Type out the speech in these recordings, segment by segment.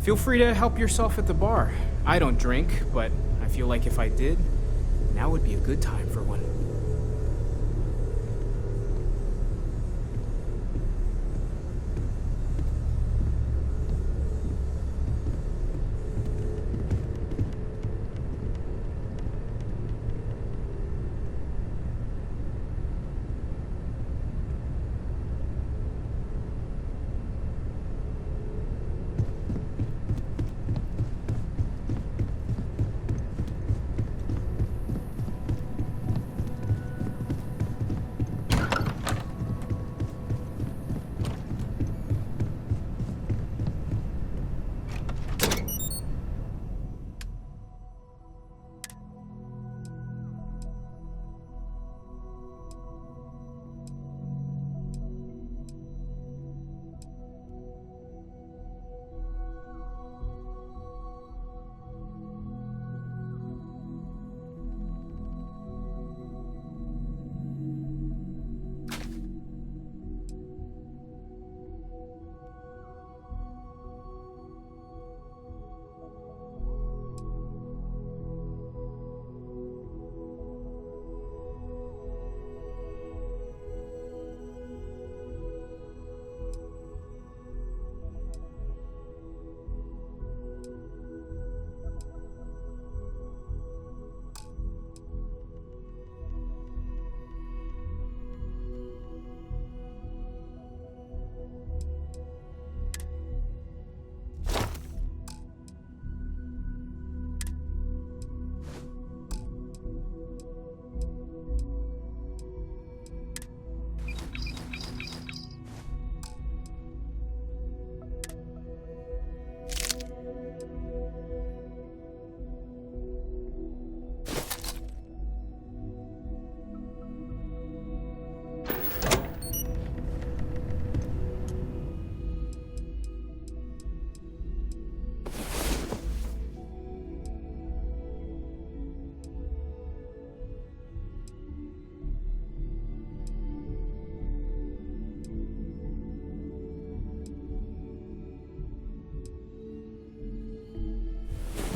Feel free to help yourself at the bar. I don't drink, but I feel like if I did, now would be a good time for one.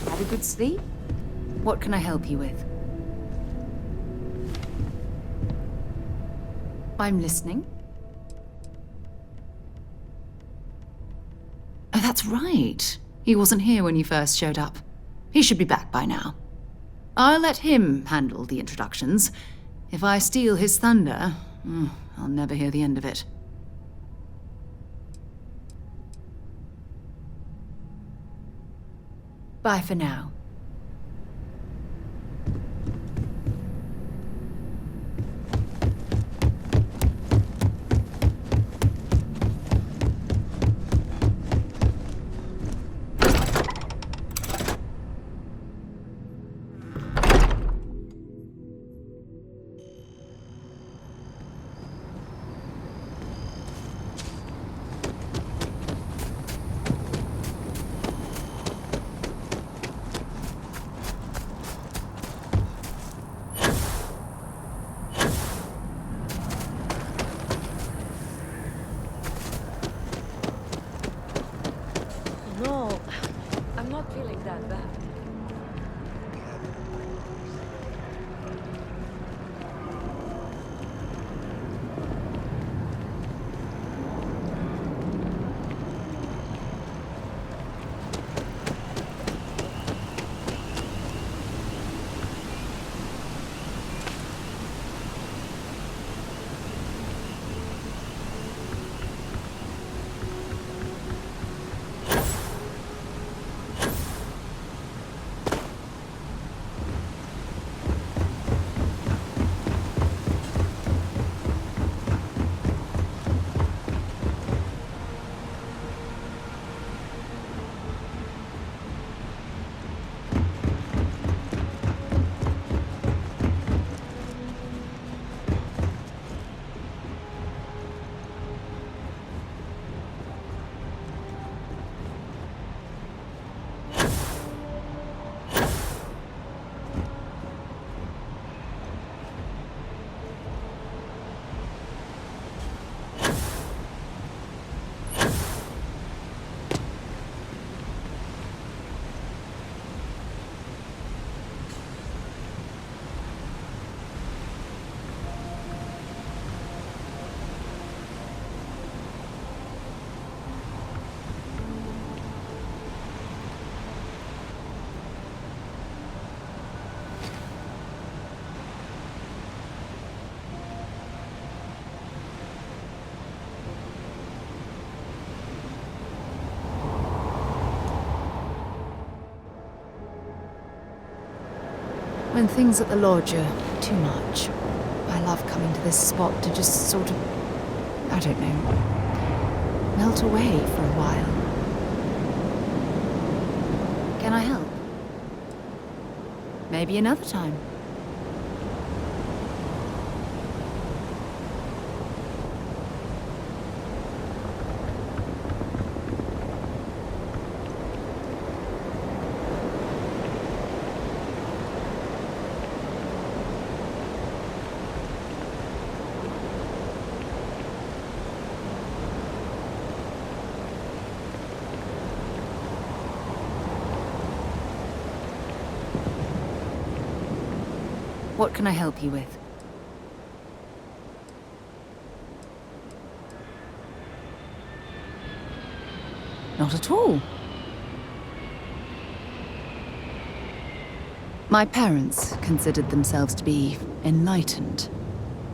Had a good sleep? What can I help you with? I'm listening. Oh, that's right. He wasn't here when you first showed up. He should be back by now. I'll let him handle the introductions. If I steal his thunder, I'll never hear the end of it. Bye for now. No, I'm not feeling that bad. When things at the lodge are too much. I love coming to this spot to just sort of, I don't know, melt away for a while. Can I help? Maybe another time. What can I help you with? Not at all. My parents considered themselves to be enlightened,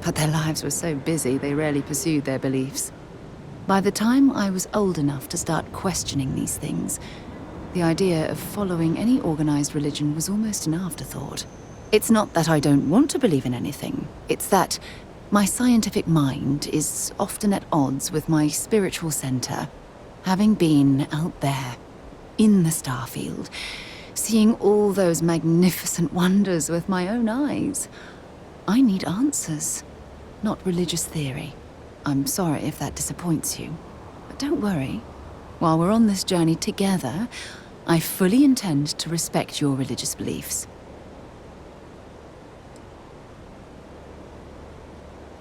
but their lives were so busy they rarely pursued their beliefs. By the time I was old enough to start questioning these things, the idea of following any organized religion was almost an afterthought. It's not that I don't want to believe in anything. It's that my scientific mind is often at odds with my spiritual center. Having been out there, in the StarField, seeing all those magnificent wonders with my own eyes, I need answers, not religious theory. I'm sorry if that disappoints you, but don't worry. While we're on this journey together, I fully intend to respect your religious beliefs.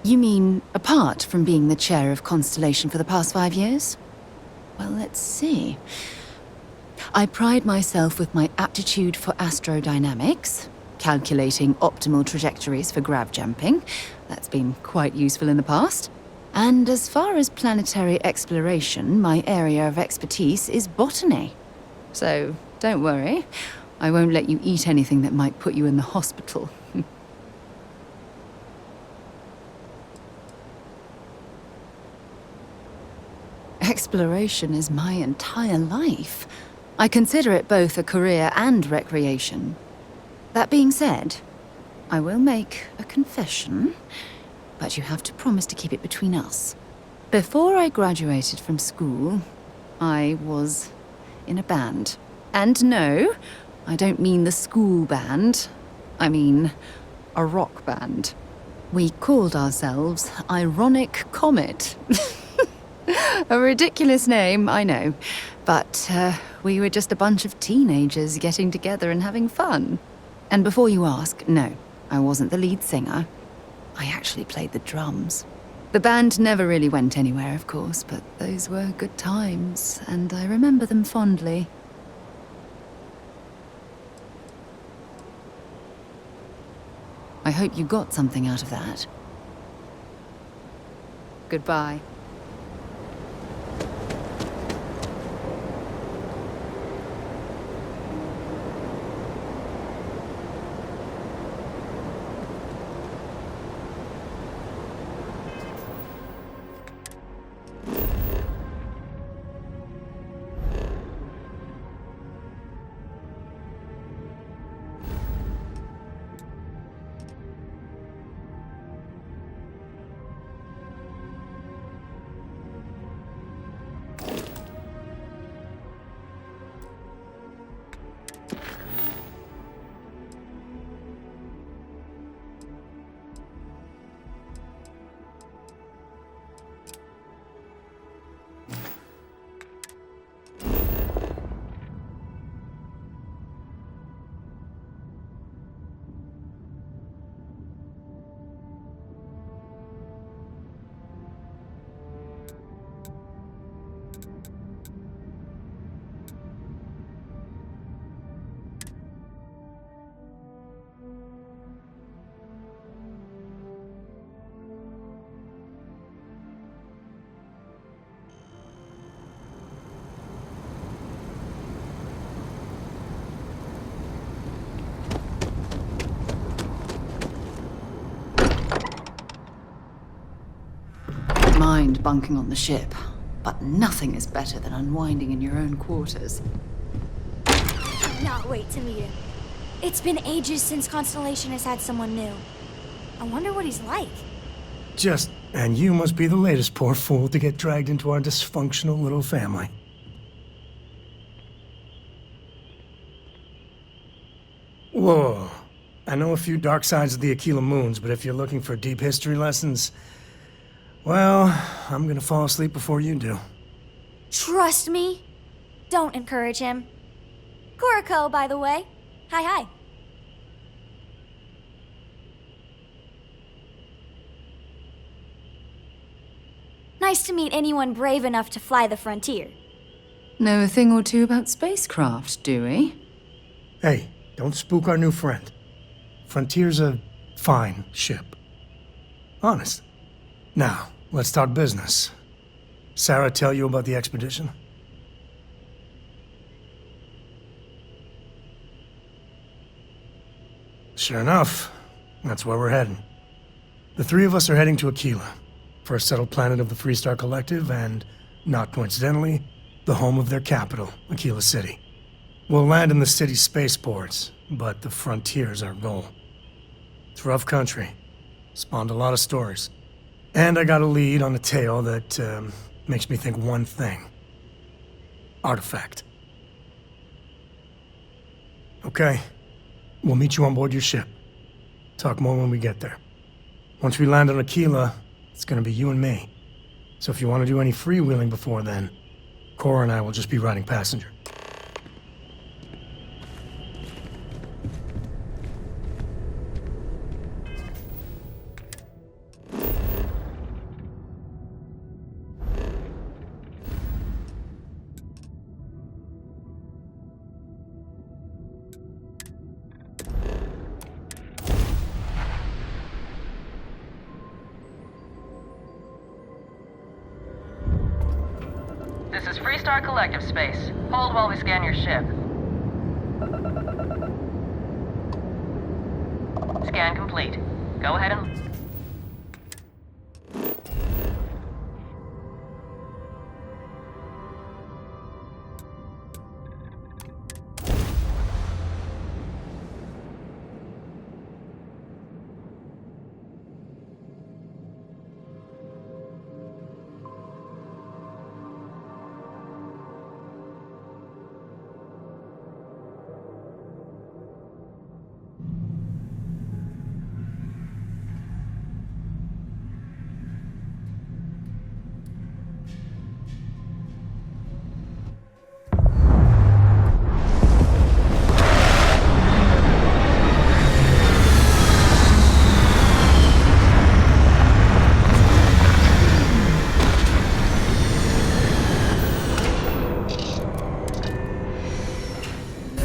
You mean, apart from being the chair of Constellation for the past 5 years? Well, let's see. I pride myself with my aptitude for astrodynamics, calculating optimal trajectories for grav jumping. That's been quite useful in the past. And as far as planetary exploration, my area of expertise is botany. So, don't worry. I won't let you eat anything that might put you in the hospital. Exploration is my entire life. I consider it both a career and recreation. That being said, I will make a confession, but you have to promise to keep it between us. Before I graduated from school, I was in a band. And no, I don't mean the school band. I mean a rock band. We called ourselves Ironic Comet. A ridiculous name, I know. But we were just a bunch of teenagers getting together and having fun. And before you ask, no, I wasn't the lead singer. I actually played the drums. The band never really went anywhere, of course, but those were good times, and I remember them fondly. I hope you got something out of that. Goodbye. Mind bunking on the ship, but nothing is better than unwinding in your own quarters. Cannot wait to meet him. It's been ages since Constellation has had someone new. I wonder what he's like. And you must be the latest poor fool to get dragged into our dysfunctional little family. Whoa. I know a few dark sides of the Aquila Moons, but if you're looking for deep history lessons, well, I'm gonna fall asleep before you do. Trust me. Don't encourage him. Kuriko, by the way. Hi. Nice to meet anyone brave enough to fly the frontier. Know a thing or two about spacecraft, do we? Hey, don't spook our new friend. Frontier's a fine ship. Honest. Now, let's talk business. Sarah tell you about the expedition? Sure enough, that's where we're heading. The three of us are heading to Aquila, first settled planet of the Freestar Collective and, not coincidentally, the home of their capital, Aquila City. We'll land in the city's spaceports, but the frontier's our goal. It's rough country. Spawned a lot of stories. And I got a lead on a tale that makes me think one thing. Artifact. Okay. We'll meet you on board your ship. Talk more when we get there. Once we land on Aquila, it's gonna be you and me. So if you want to do any freewheeling before then, Cora and I will just be riding passenger. This is Freestar Collective Space. Hold while we scan your ship. Scan complete. Go ahead and...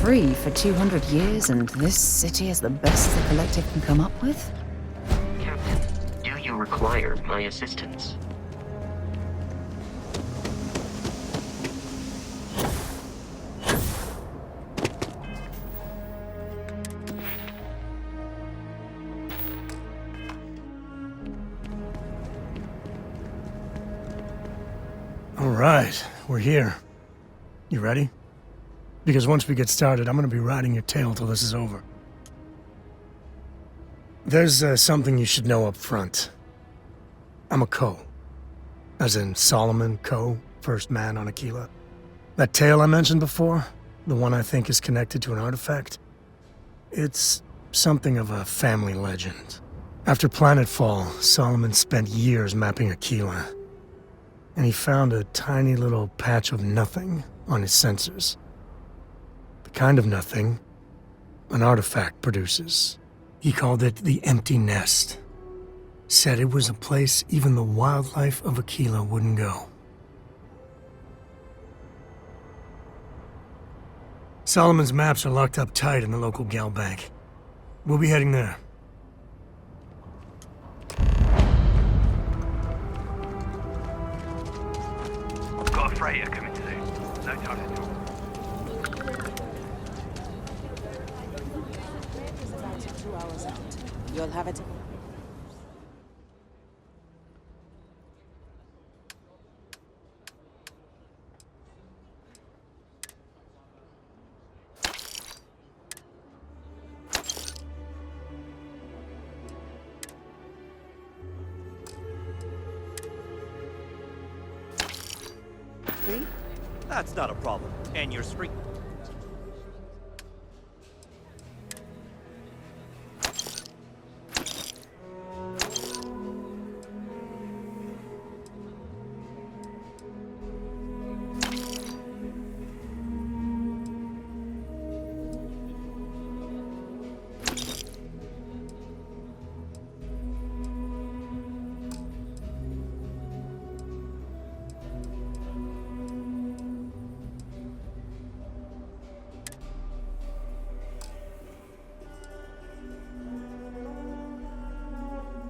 Free for 200 years, and this city is the best the Collective can come up with? Captain, do you require my assistance? All right, we're here. You ready? Because once we get started, I'm gonna be riding your tail till this is over. There's something you should know up front. I'm a Co. As in Solomon Co., first man on Aquila. That tale I mentioned before, the one I think is connected to an artifact, it's something of a family legend. After planetfall, Solomon spent years mapping Aquila, and he found a tiny little patch of nothing on his sensors. Kind of nothing an artifact produces. He called it the Empty Nest. Said it was a place even the wildlife of Aquila wouldn't go. Solomon's maps are locked up tight in the local gal bank. We'll be heading there. Got a freighter coming soon. No time to talk. You'll have it. That's not a problem. And you're spring...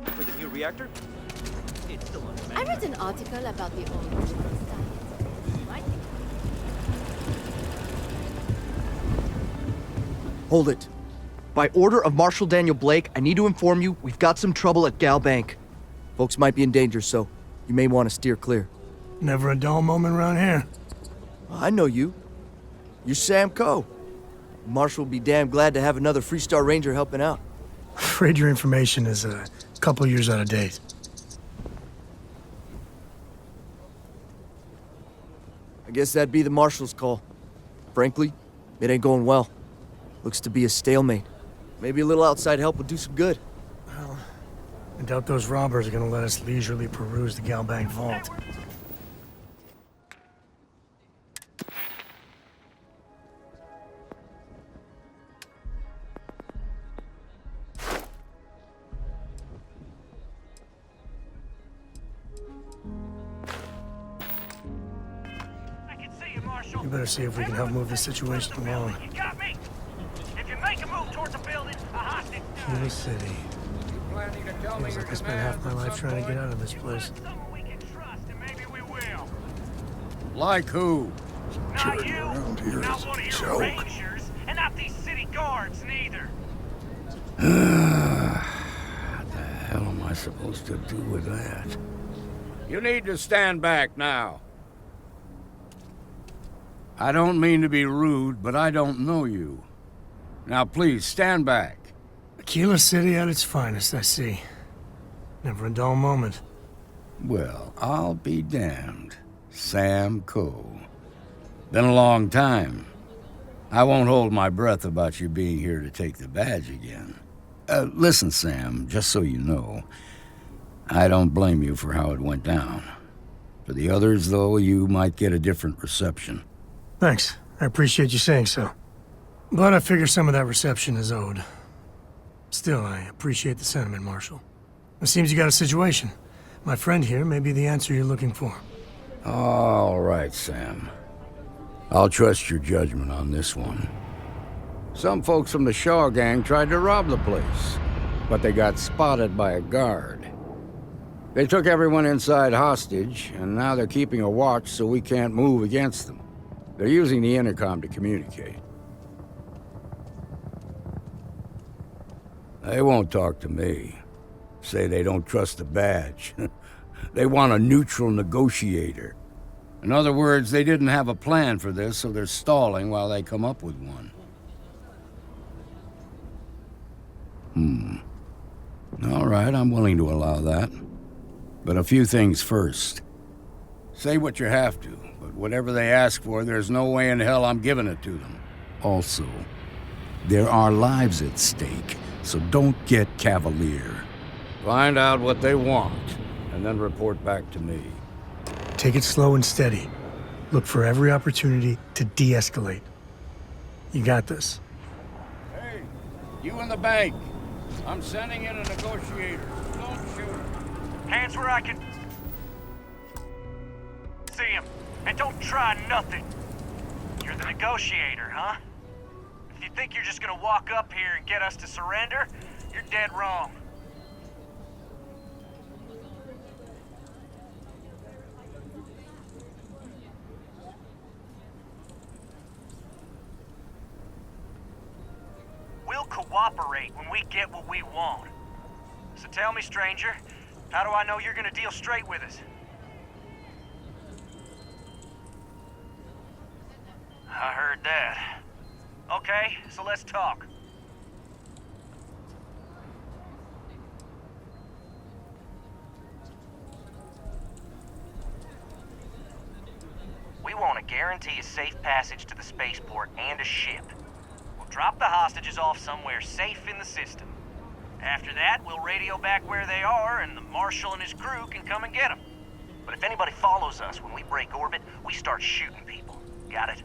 For the new reactor? It's still under I read an article about the old German diet. Might be Hold it. By order of Marshal Daniel Blake, I need to inform you we've got some trouble at Gal Bank. Folks might be in danger, so you may want to steer clear. Never a dull moment around here. I know you. You're Sam Coe. Marshal will be damn glad to have another Freestar Ranger helping out. Afraid your information is a couple years out of date. I guess that'd be the Marshal's call. Frankly, it ain't going well. Looks to be a stalemate. Maybe a little outside help would do some good. Well, I doubt those robbers are gonna let us leisurely peruse the Galbank vault. I can see you, Marshal. We better see if we can help move this situation along. You got me. If you make a move towards the building, a hostage. Kilo City. Feels like I spent half my life trying to get out of this place. Someone we can trust, and maybe we will. Like who? Not you, not one of your rangers, and not these city guards neither. What the hell am I supposed to do with that? You need to stand back now. I don't mean to be rude, but I don't know you. Now please, stand back. Kilo City at its finest, I see. Never a dull moment. Well, I'll be damned. Sam Coe. Been a long time. I won't hold my breath about you being here to take the badge again. Listen, Sam, just so you know, I don't blame you for how it went down. For the others, though, you might get a different reception. Thanks. I appreciate you saying so. But I figure some of that reception is owed. Still, I appreciate the sentiment, Marshal. It seems you got a situation. My friend here may be the answer you're looking for. All right, Sam. I'll trust your judgment on this one. Some folks from the Shaw gang tried to rob the place, but they got spotted by a guard. They took everyone inside hostage, and now they're keeping a watch so we can't move against them. They're using the intercom to communicate. They won't talk to me. Say they don't trust the badge. They want a neutral negotiator. In other words, they didn't have a plan for this, so they're stalling while they come up with one. All right, I'm willing to allow that. But a few things first. Say what you have to, but whatever they ask for, there's no way in hell I'm giving it to them. Also, there are lives at stake, so don't get cavalier. Find out what they want, and then report back to me. Take it slow and steady. Look for every opportunity to de-escalate. You got this. Hey, you in the bank. I'm sending in a negotiator. Don't shoot. Hands where I can see him. And don't try nothing. You're the negotiator, huh? If you think you're just gonna walk up here and get us to surrender, you're dead wrong. We'll cooperate when we get what we want. So tell me, stranger, how do I know you're gonna deal straight with us? I heard that. Okay, so let's talk. We want to guarantee a safe passage to the spaceport and a ship. We'll drop the hostages off somewhere safe in the system. After that, we'll radio back where they are, and the Marshal and his crew can come and get them. But if anybody follows us when we break orbit, we start shooting people. Got it?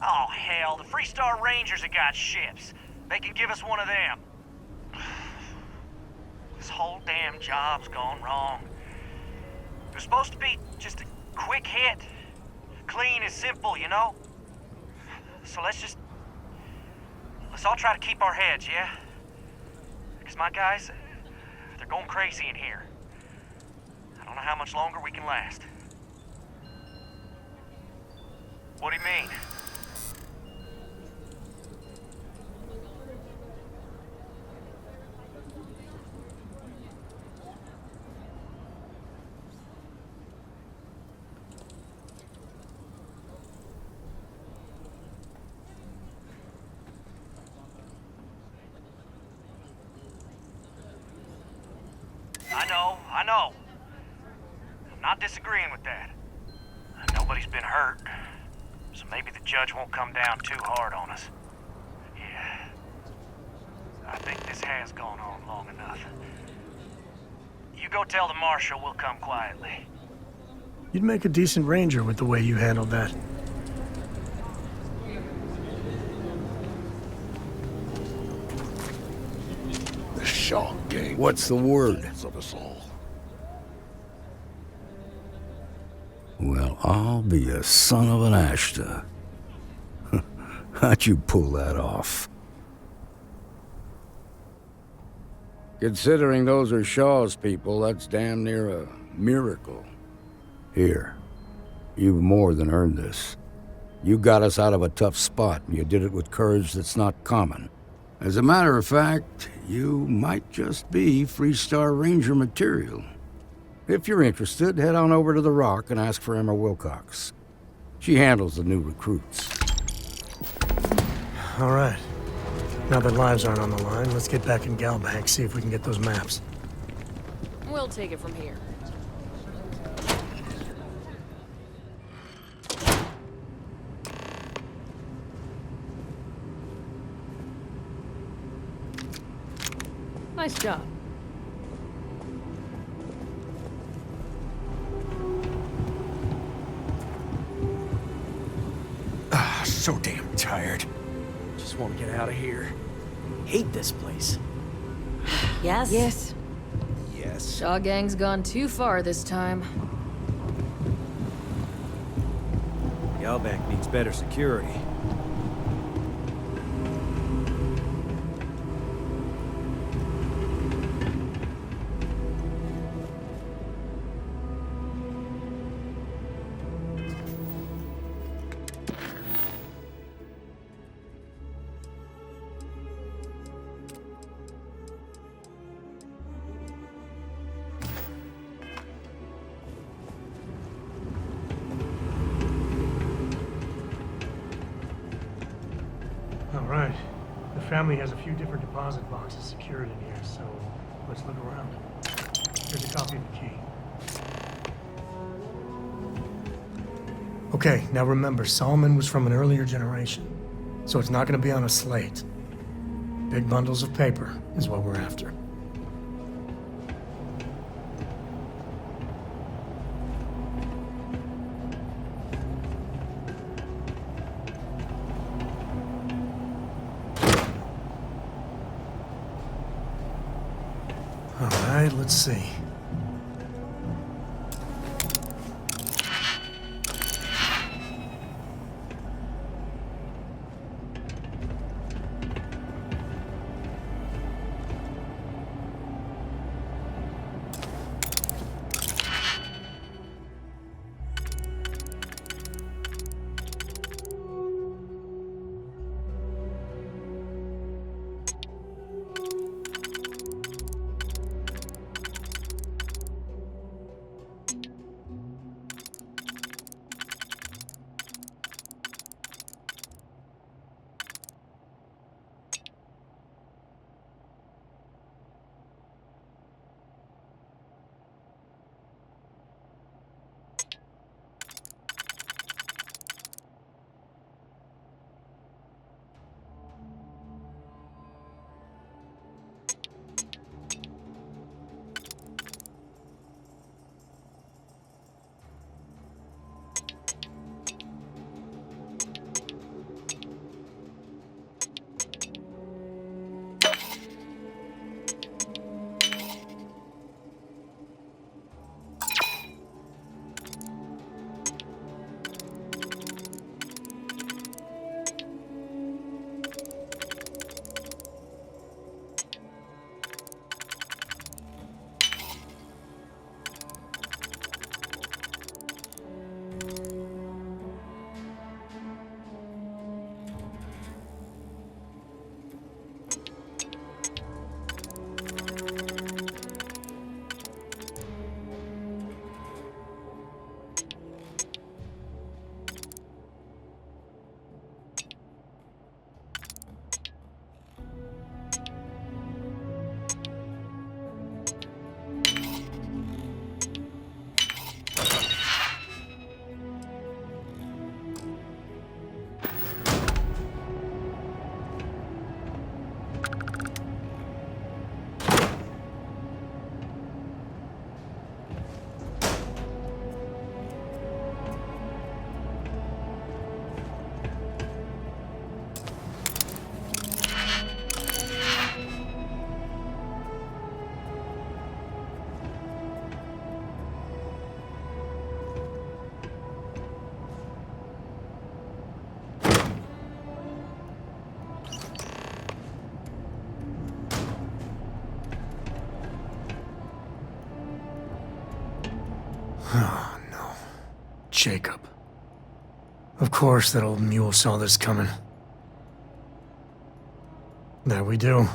Oh, hell, the Freestar Rangers have got ships. They can give us one of them. This whole damn job's gone wrong. It was supposed to be just a quick hit. Clean and simple, you know? So let's all try to keep our heads, yeah? Because my guys, they're going crazy in here. I don't know how much longer we can last. What do you mean? I know. I'm not disagreeing with that. Nobody's been hurt, so maybe the judge won't come down too hard on us. Yeah. I think this has gone on long enough. You go tell the Marshal we'll come quietly. You'd make a decent ranger with the way you handled that. The Shaw gang. What's the word? Of us all. Well, I'll be a son of an Ashta. How'd you pull that off? Considering those are Shaw's people, that's damn near a miracle. Here, you've more than earned this. You got us out of a tough spot, and you did it with courage that's not common. As a matter of fact, you might just be Freestar Ranger material. If you're interested, head on over to the Rock and ask for Emma Wilcox. She handles the new recruits. All right. Now that lives aren't on the line, let's get back in Galbank, see if we can get those maps. We'll take it from here. Nice job. So damn tired. Just want to get out of here. Hate this place. Yes? Yes. Yes. Shaw Gang's gone too far this time. Galbank needs better security. All right. The family has a few different deposit boxes secured in here, so let's look around. Here's a copy of the key. Okay, now remember, Solomon was from an earlier generation, so it's not going to be on a slate. Big bundles of paper is what we're after. All right, let's see. Oh, no. Jacob. Of course that old mule saw this coming. There we do.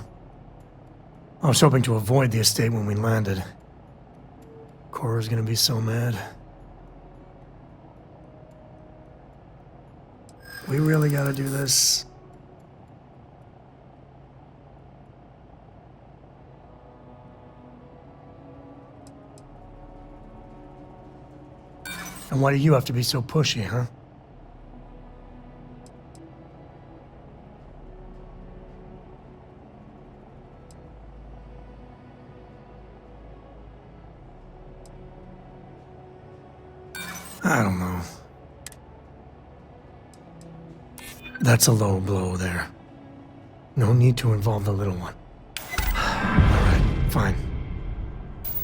I was hoping to avoid the estate when we landed. Cora's gonna be so mad. We really gotta do this. And why do you have to be so pushy, huh? I don't know. That's a low blow there. No need to involve the little one. Alright, fine.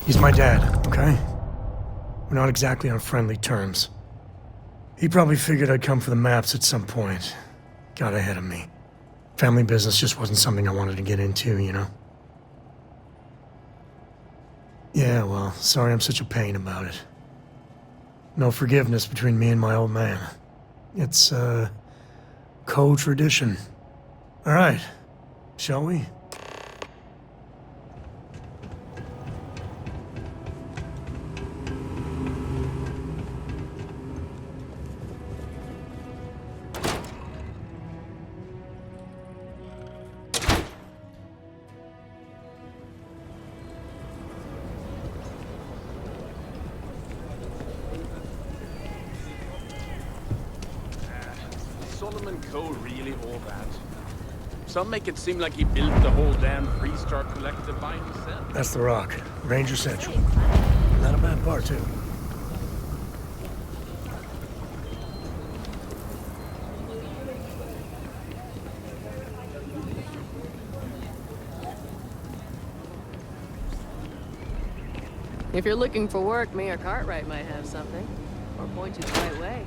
He's my dad, okay? We're not exactly on friendly terms. He probably figured I'd come for the maps at some point. Got ahead of me. Family business just wasn't something I wanted to get into, you know? Yeah, well, sorry I'm such a pain about it. No forgiveness between me and my old man. It's, co-tradition. All right, shall we? Solomon Coe really all that? Some make it seem like he built the whole damn Freestar Collective by himself. That's the Rock. Ranger Central. Not a bad bar, too. If you're looking for work, Mayor Cartwright might have something. Or point you the right way.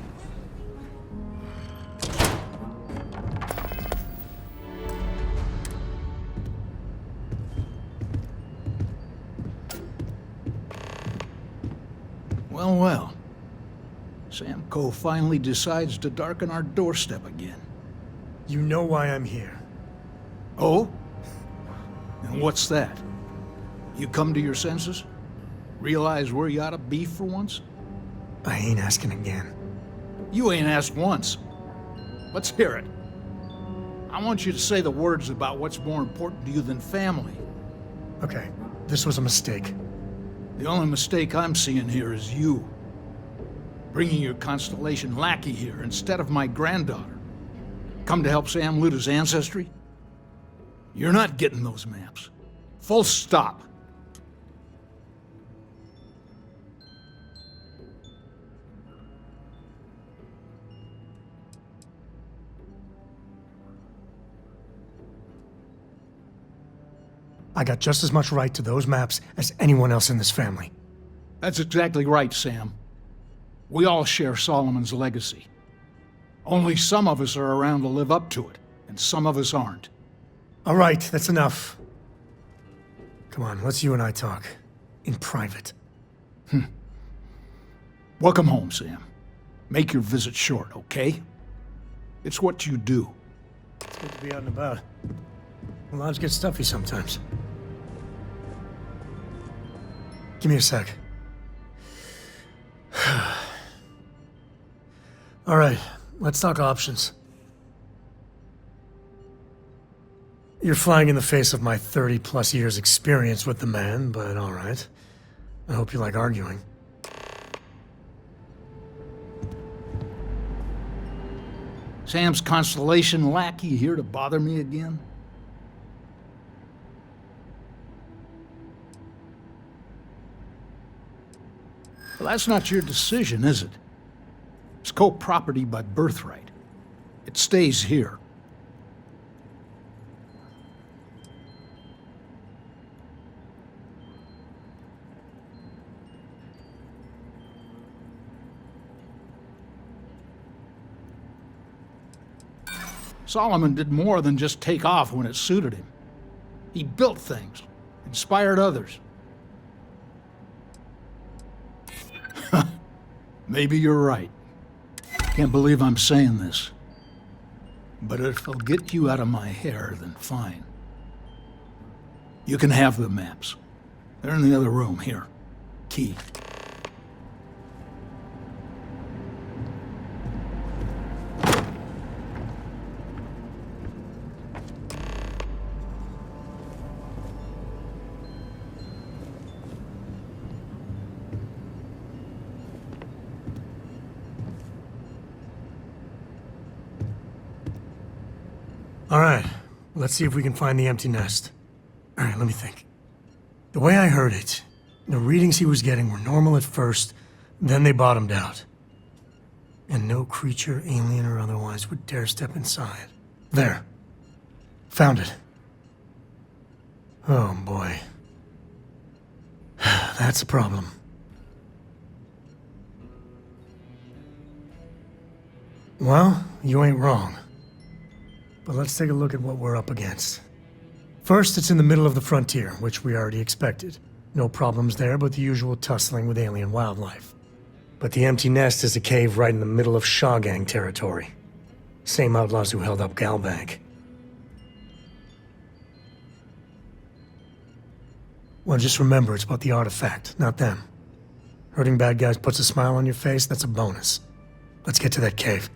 Well, well. Sam Coe finally decides to darken our doorstep again. You know why I'm here. Oh? And what's that? You come to your senses? Realize where you ought to be for once? I ain't asking again. You ain't asked once. Let's hear it. I want you to say the words about what's more important to you than family. Okay, this was a mistake. The only mistake I'm seeing here is you. Bringing your Constellation lackey here instead of my granddaughter. Come to help Sam loot his ancestry? You're not getting those maps. Full stop. I got just as much right to those maps as anyone else in this family. That's exactly right, Sam. We all share Solomon's legacy. Only some of us are around to live up to it, and some of us aren't. All right, that's enough. Come on, let's you and I talk. In private. Welcome home, Sam. Make your visit short, okay? It's what you do. It's good to be out and about. Lives get stuffy sometimes. Give me a sec. All right, let's talk options. You're flying in the face of my 30-plus years experience with the man, but all right. I hope you like arguing. Sam's Constellation lackey here to bother me again? Well, that's not your decision, is it? It's co-property by birthright. It stays here. Solomon did more than just take off when it suited him. He built things, inspired others. Maybe you're right. Can't believe I'm saying this. But if it'll get you out of my hair, then fine. You can have the maps. They're in the other room, here. Key. All right, let's see if we can find the empty nest. All right, let me think. The way I heard it, the readings he was getting were normal at first, then they bottomed out. And no creature, alien or otherwise, would dare step inside. There. Found it. Oh, boy. That's a problem. Well, you ain't wrong. But let's take a look at what we're up against. First, it's in the middle of the frontier, which we already expected. No problems there, but the usual tussling with alien wildlife. But the empty nest is a cave right in the middle of Shaw Gang territory. Same outlaws who held up Galbank. Well, just remember, it's about the artifact, not them. Hurting bad guys puts a smile on your face, that's a bonus. Let's get to that cave.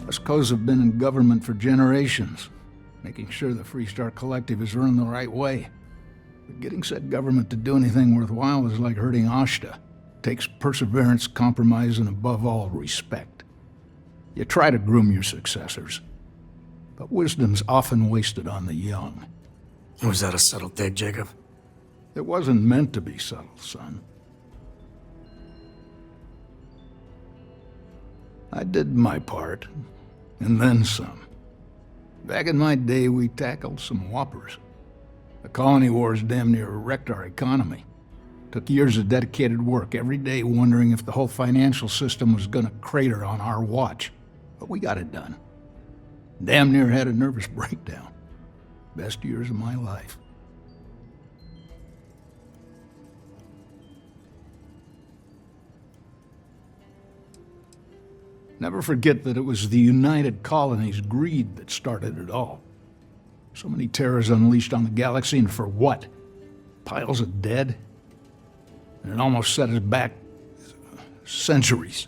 Us Co's have been in government for generations, making sure the Freestar Collective is run the right way. But getting said government to do anything worthwhile is like hurting Ashta. It takes perseverance, compromise, and above all, respect. You try to groom your successors, but wisdom's often wasted on the young. Was that a subtle dig, Jacob? It wasn't meant to be subtle, son. I did my part, and then some. Back in my day, we tackled some whoppers. The colony wars damn near wrecked our economy. Took years of dedicated work, every day wondering if the whole financial system was gonna crater on our watch. But we got it done. Damn near had a nervous breakdown. Best years of my life. Never forget that it was the United Colony's greed that started it all. So many terrors unleashed on the galaxy, and for what? Piles of dead? And it almost set us back centuries.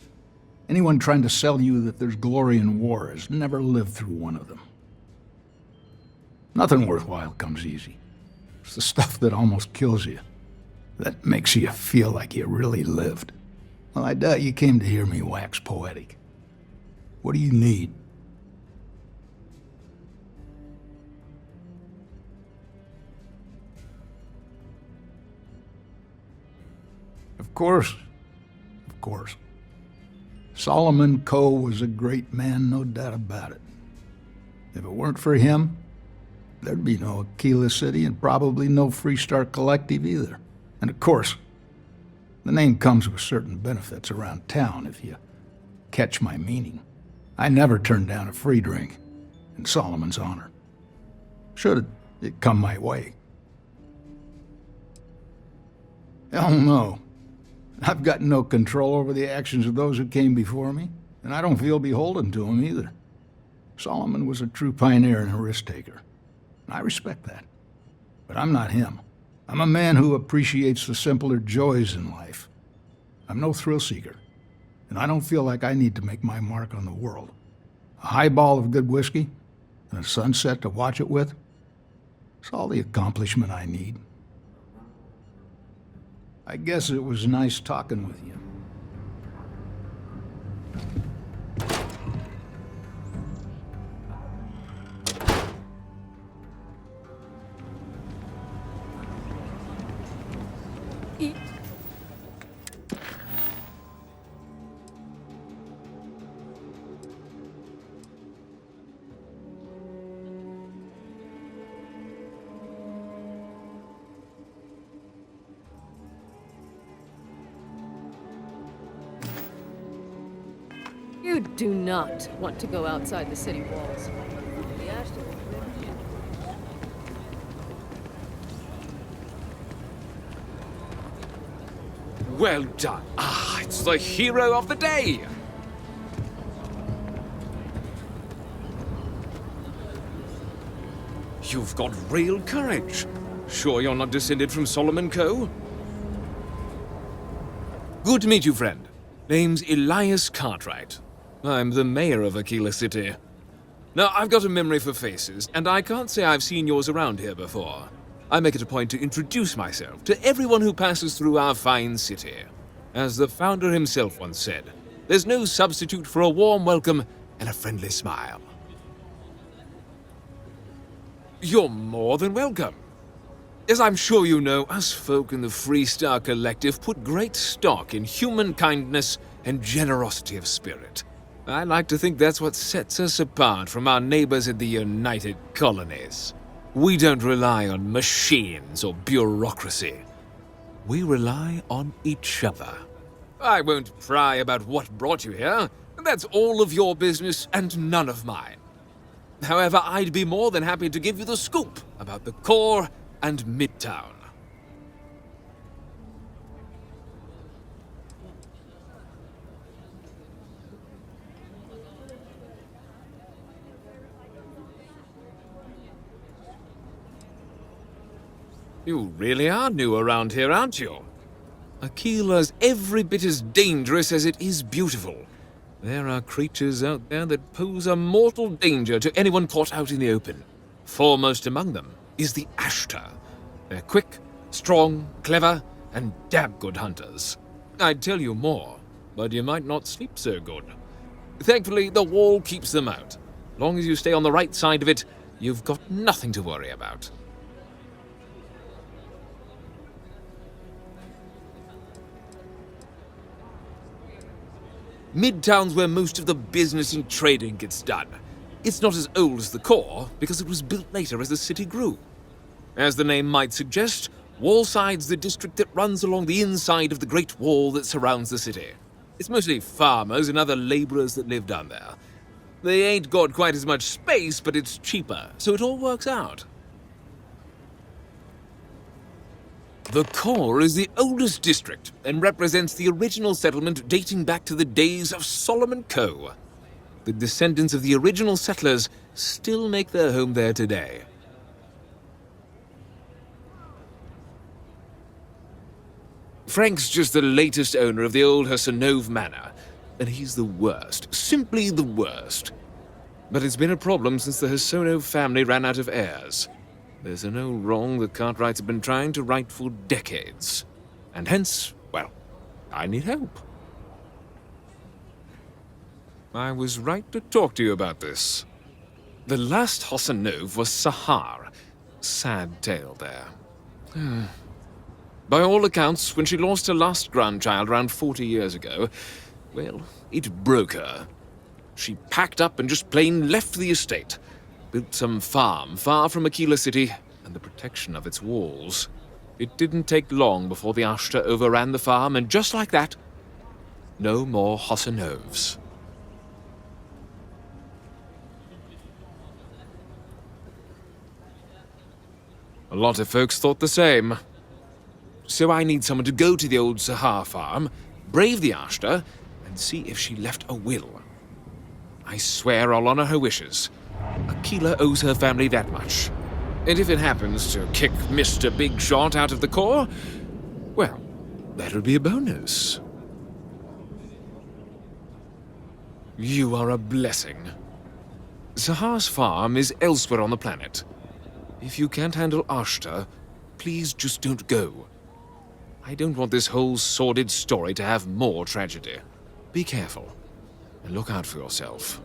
Anyone trying to sell you that there's glory in war has never lived through one of them. Nothing worthwhile comes easy. It's the stuff that almost kills you, that makes you feel like you really lived. Well, I doubt you came to hear me wax poetic. What do you need? Of course. Solomon Coe was a great man, no doubt about it. If it weren't for him, there'd be no Aquila City and probably no Freestar Collective either. And of course, the name comes with certain benefits around town, if you catch my meaning. I never turned down a free drink, in Solomon's honor. Should it come my way. Hell no. I've got no control over the actions of those who came before me, and I don't feel beholden to them either. Solomon was a true pioneer and a risk-taker. I respect that. But I'm not him. I'm a man who appreciates the simpler joys in life. I'm no thrill-seeker, and I don't feel like I need to make my mark on the world. A highball of good whiskey and a sunset to watch it with, it's all the accomplishment I need. I guess it was nice talking with you. You do not want to go outside the city walls. The Ashton. Well done. Ah, it's the hero of the day. You've got real courage. Sure you're not descended from Solomon Coe? Good to meet you, friend. Name's Elias Cartwright. I'm the mayor of Aquila City. Now, I've got a memory for faces, and I can't say I've seen yours around here before. I make it a point to introduce myself to everyone who passes through our fine city. As the founder himself once said, there's no substitute for a warm welcome and a friendly smile. You're more than welcome. As I'm sure you know, us folk in the Freestar Collective put great stock in human kindness and generosity of spirit. I like to think that's what sets us apart from our neighbors in the United Colonies. We don't rely on machines or bureaucracy. We rely on each other. I won't pry about what brought you here. That's all of your business and none of mine. However, I'd be more than happy to give you the scoop about the core and Midtown. You really are new around here, aren't you? Aquila's every bit as dangerous as it is beautiful. There are creatures out there that pose a mortal danger to anyone caught out in the open. Foremost among them is the Ashtar. They're quick, strong, clever, and damn good hunters. I'd tell you more, but you might not sleep so good. Thankfully, the wall keeps them out. Long as you stay on the right side of it, you've got nothing to worry about. Midtown's where most of the business and trading gets done. It's not as old as the core, because it was built later as the city grew. As the name might suggest, Wallside's the district that runs along the inside of the Great Wall that surrounds the city. It's mostly farmers and other laborers that live down there. They ain't got quite as much space, but it's cheaper, so it all works out. The core is the oldest district and represents the original settlement dating back to the days of Solomon Coe. The descendants of the original settlers still make their home there today. Frank's just the latest owner of the old Hassanove Manor, and he's the worst, simply the worst. But it's been a problem since the Hassanove family ran out of heirs. There's an old wrong the Cartwrights have been trying to right for decades. And hence, well, I need help. I was right to talk to you about this. The last Hassanove was Sahar. Sad tale there. By all accounts, when she lost her last grandchild around 40 years ago, well, it broke her. She packed up and just plain left the estate. Built some farm far from Aquila City and the protection of its walls. It didn't take long before the Ashtar overran the farm, and just like that, no more Hassanoves. A lot of folks thought the same. So I need someone to go to the old Sahar farm, brave the Ashtar, and see if she left a will. I swear I'll honor her wishes. Aquila owes her family that much. And if it happens to kick Mr. Big Shot out of the core, well, that'll be a bonus. You are a blessing. Sahar's farm is elsewhere on the planet. If you can't handle Ashtar, please just don't go. I don't want this whole sordid story to have more tragedy. Be careful, and look out for yourself.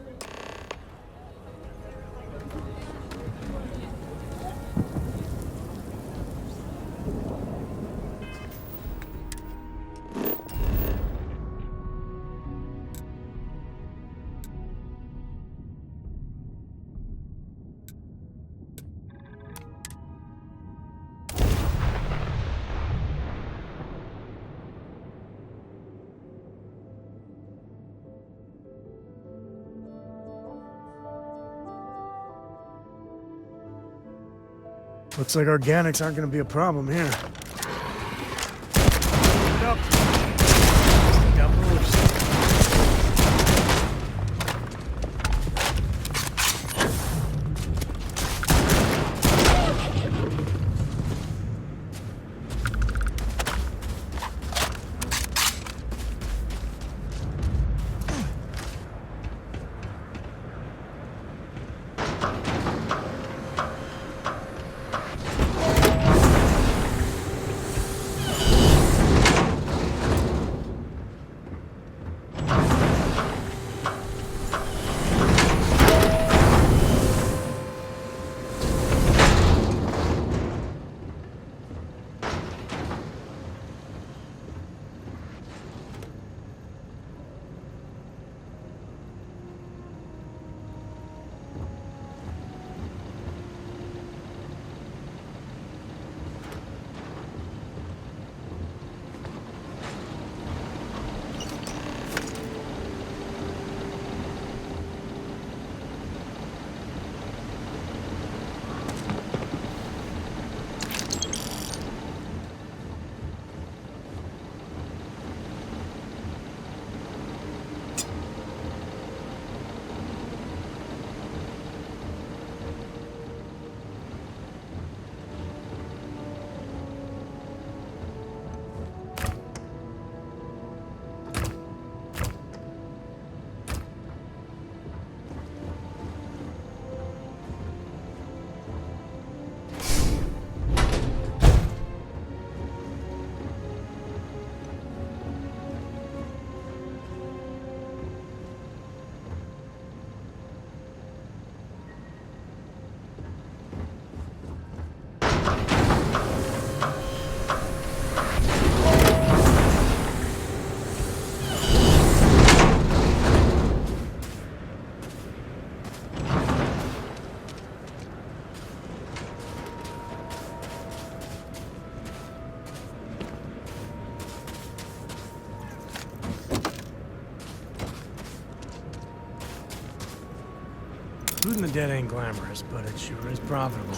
Looks like organics aren't gonna be a problem here. Get up. Shooting the dead ain't glamorous, but it sure is profitable.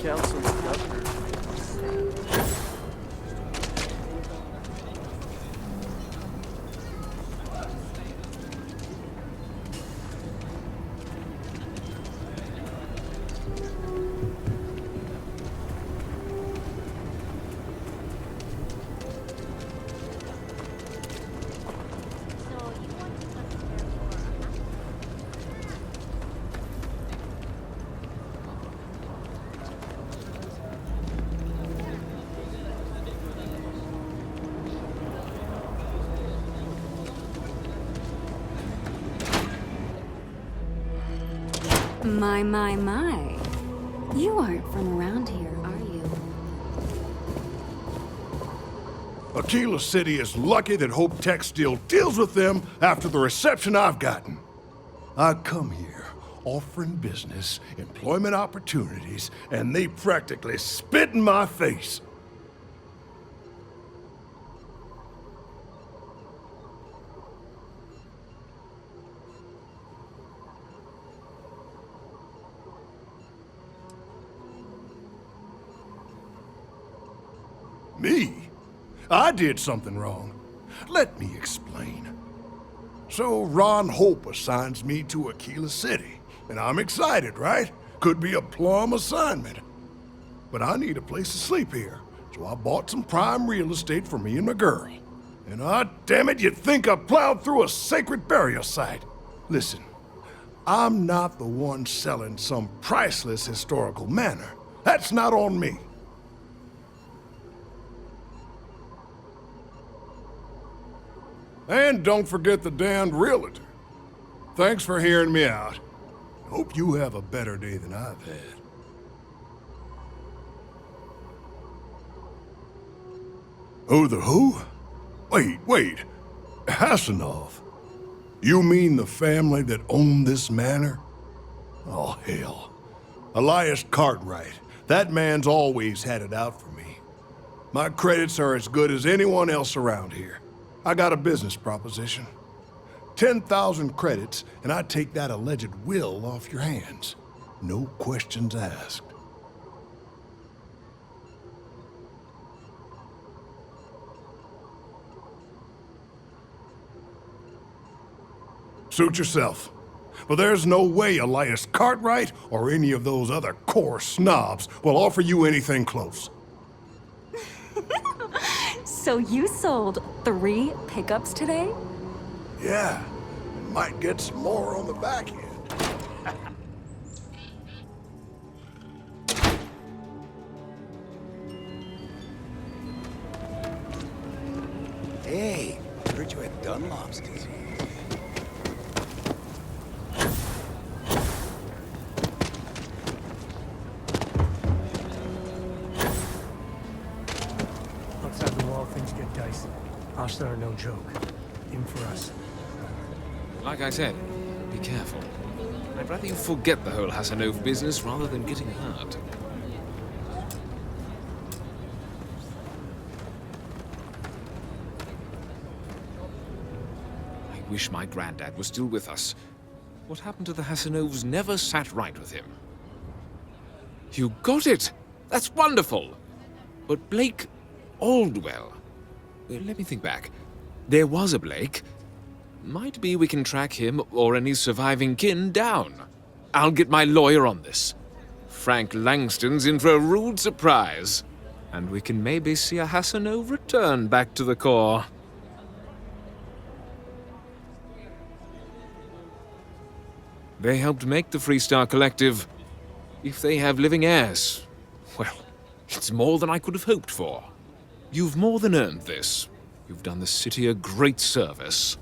Council and governor. My. You aren't from around here, are you? Aquila City is lucky that Hope Tech still deals with them after the reception I've gotten. I come here offering business, employment opportunities, and they practically spit in my face. Me? I did something wrong. Let me explain. So Ron Hope assigns me to Aquila City, and I'm excited, right? Could be a plum assignment. But I need a place to sleep here, so I bought some prime real estate for me and my girl. And damn it, you'd think I plowed through a sacred burial site. Listen, I'm not the one selling some priceless historical manor. That's not on me. And don't forget the damned realtor. Thanks for hearing me out. Hope you have a better day than I've had. Oh, the who? Wait. Hasanov. You mean the family that owned this manor? Oh, hell. Elias Cartwright. That man's always had it out for me. My credits are as good as anyone else around here. I got a business proposition. 10,000 credits, and I take that alleged will off your hands. No questions asked. Suit yourself. But there's no way Elias Cartwright or any of those other core snobs will offer you anything close. So you sold 3 pickups today? Yeah, and might get some more on the back end. Hey, heard you had Dunlop's disease. Outside the wall, things get dicey. Hostile are no joke. Even for us. Like I said, be careful. I'd rather you forget the whole Hassanov business rather than getting hurt. I wish my granddad was still with us. What happened to the Hassanovs never sat right with him. You got it! That's wonderful! But Blake Aldwell... Let me think back. There was a Blake. Might be we can track him or any surviving kin down. I'll get my lawyer on this. Frank Langston's in for a rude surprise. And we can maybe see a Hassanov return back to the core. They helped make the Freestar Collective. If they have living heirs, well, it's more than I could have hoped for. You've more than earned this. You've done the city a great service.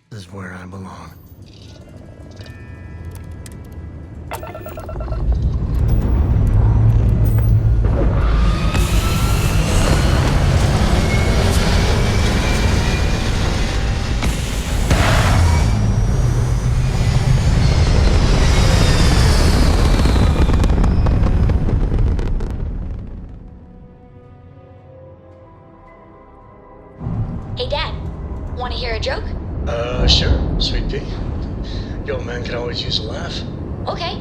This is where I belong. Hey, Dad. Want to hear a joke? Sure, sweet pea. Your old man can always use a laugh. Okay.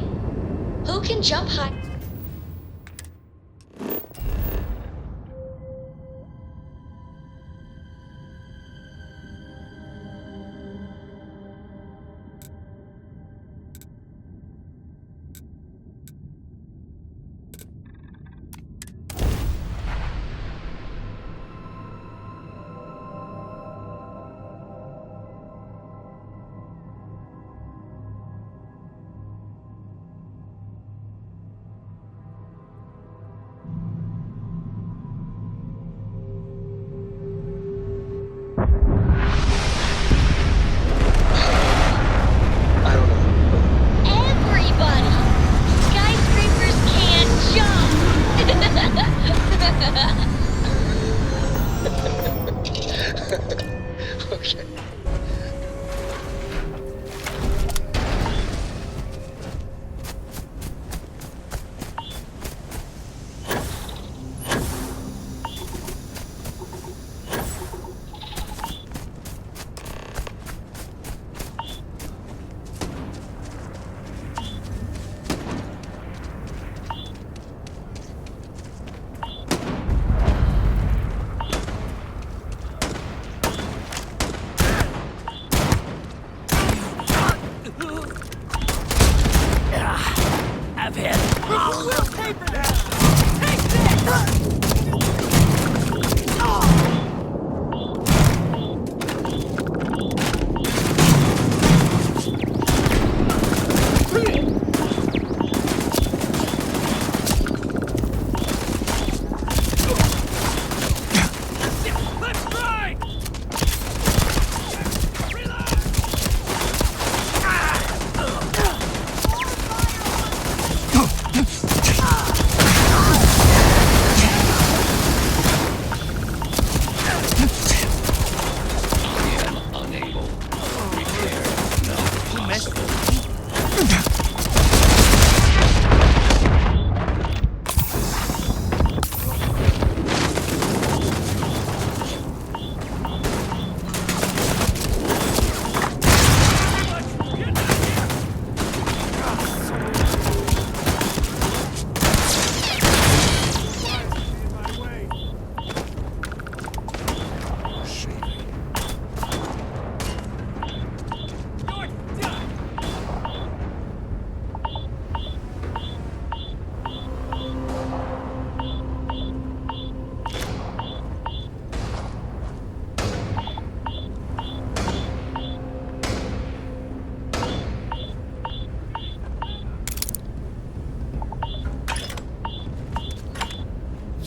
Who can jump high?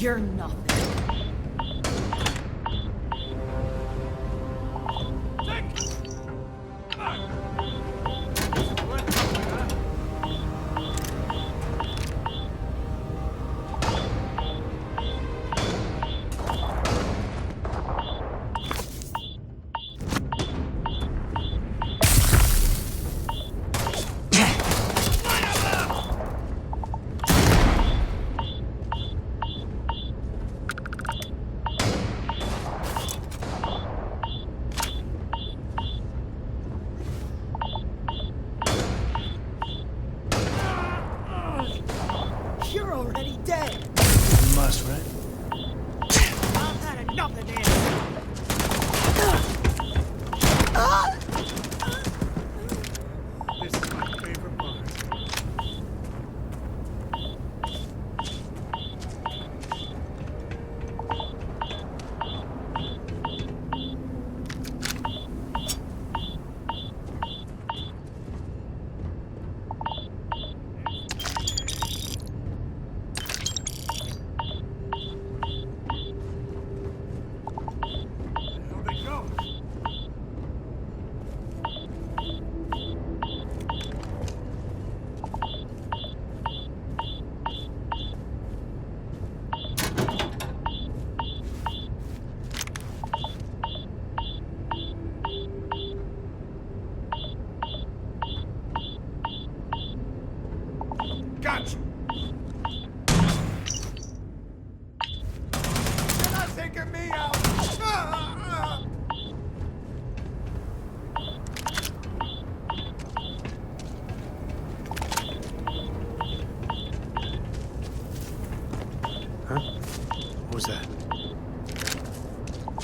You're nothing. You're already dead. You must, right? I've had enough of this. This is my favorite part. Got you. You're not taking me out. Huh? What was that?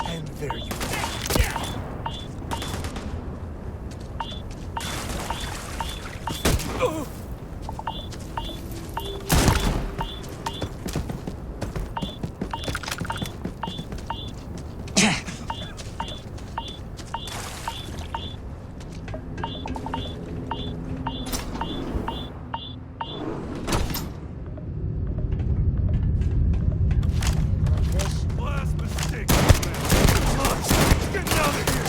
And there you go. Last mistake. Come on, get down here.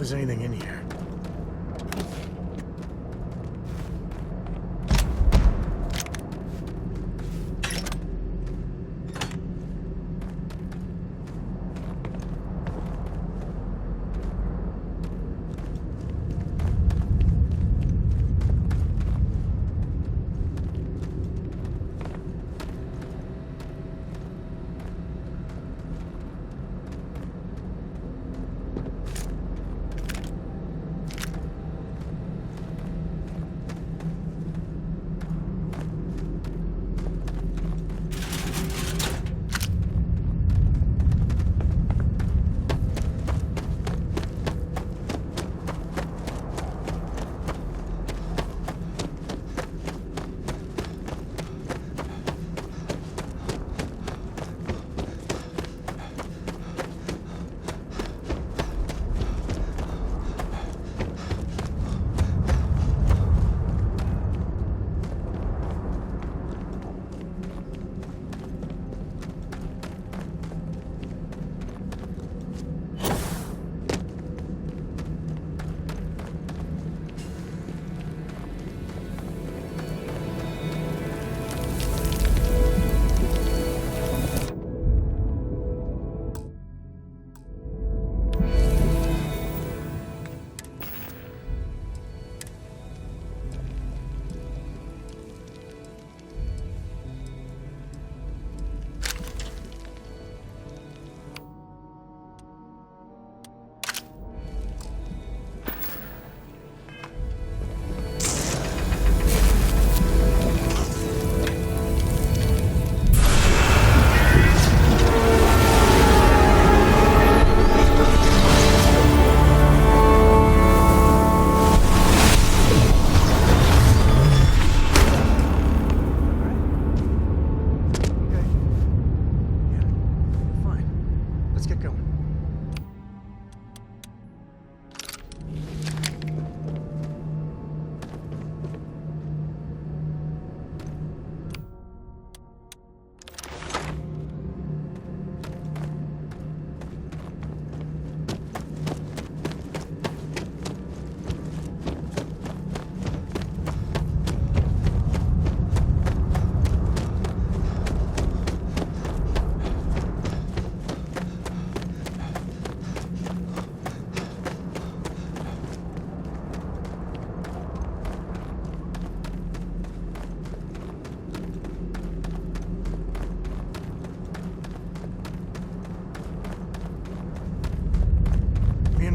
there's anything in here.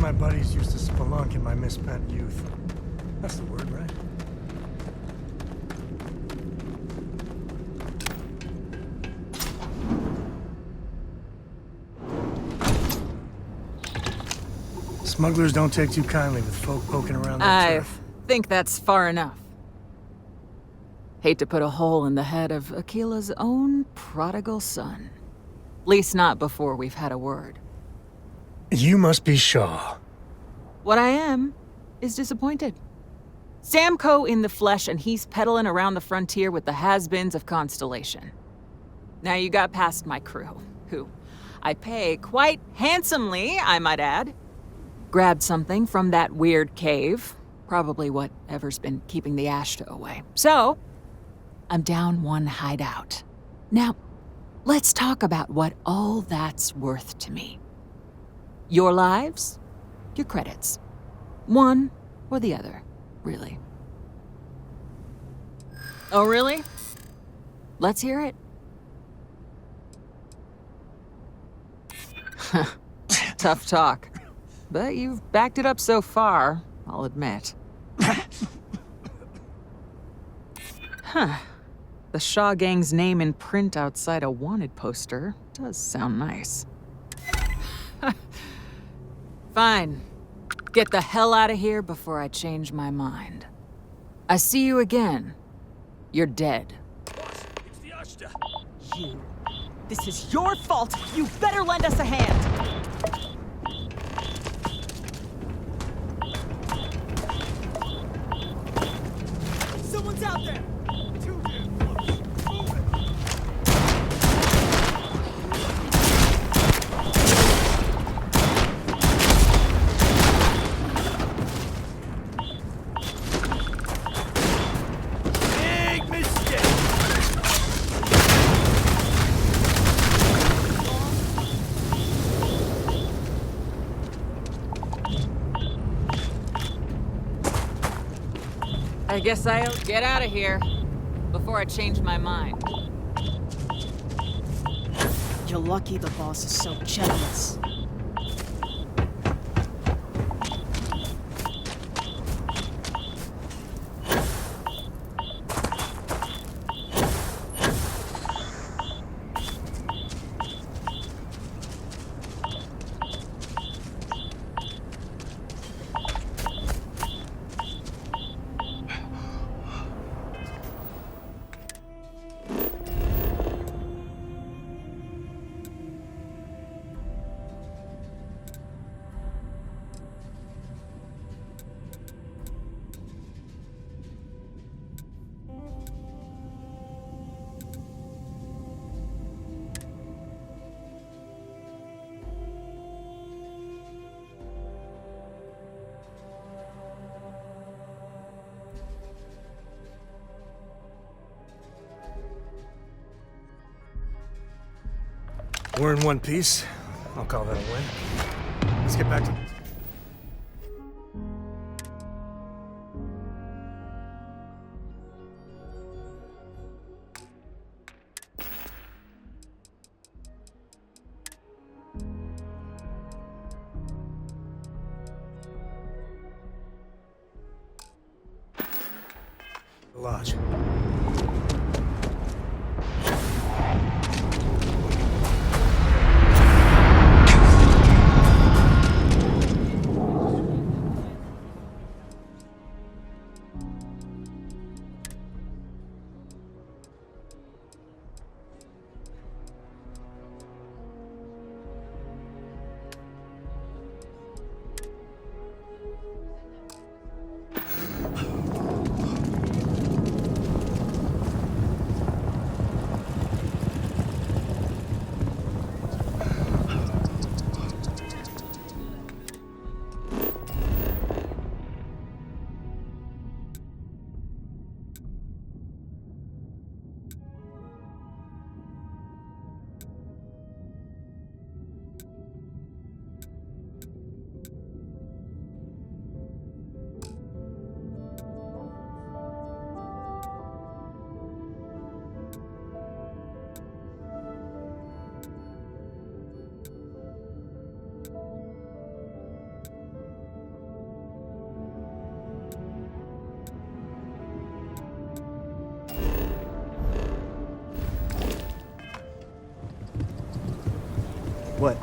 My buddies used to spelunk in my misspent youth. That's the word, right? Smugglers don't take too kindly with folk poking around their I turf. think that's far enough. Hate to put a hole in the head of Akila's own prodigal son. Least not before we've had a word. You must be Shaw. What I am is disappointed. Samco in the flesh, and he's peddling around the frontier with the has-beens of Constellation. Now you got past my crew, who I pay quite handsomely, I might add. Grabbed something from that weird cave, probably whatever's been keeping the Ashta away. So, I'm down one hideout. Now, let's talk about what all that's worth to me. Your lives, your credits. One or the other, really. Oh, really? Let's hear it. Tough talk. But you've backed it up so far, I'll admit. Huh. The Shaw Gang's name in print outside a wanted poster does sound nice. Fine. Get the hell out of here before I change my mind. I see you again. You're dead. It's the Ashta. You. This is your fault. You better lend us a hand. Someone's out there. Too damn close. Move it. I guess I'll get out of here before I change my mind. You're lucky the boss is so jealous. We're in one piece. I'll call that a win. Let's get back to... the lodge. What?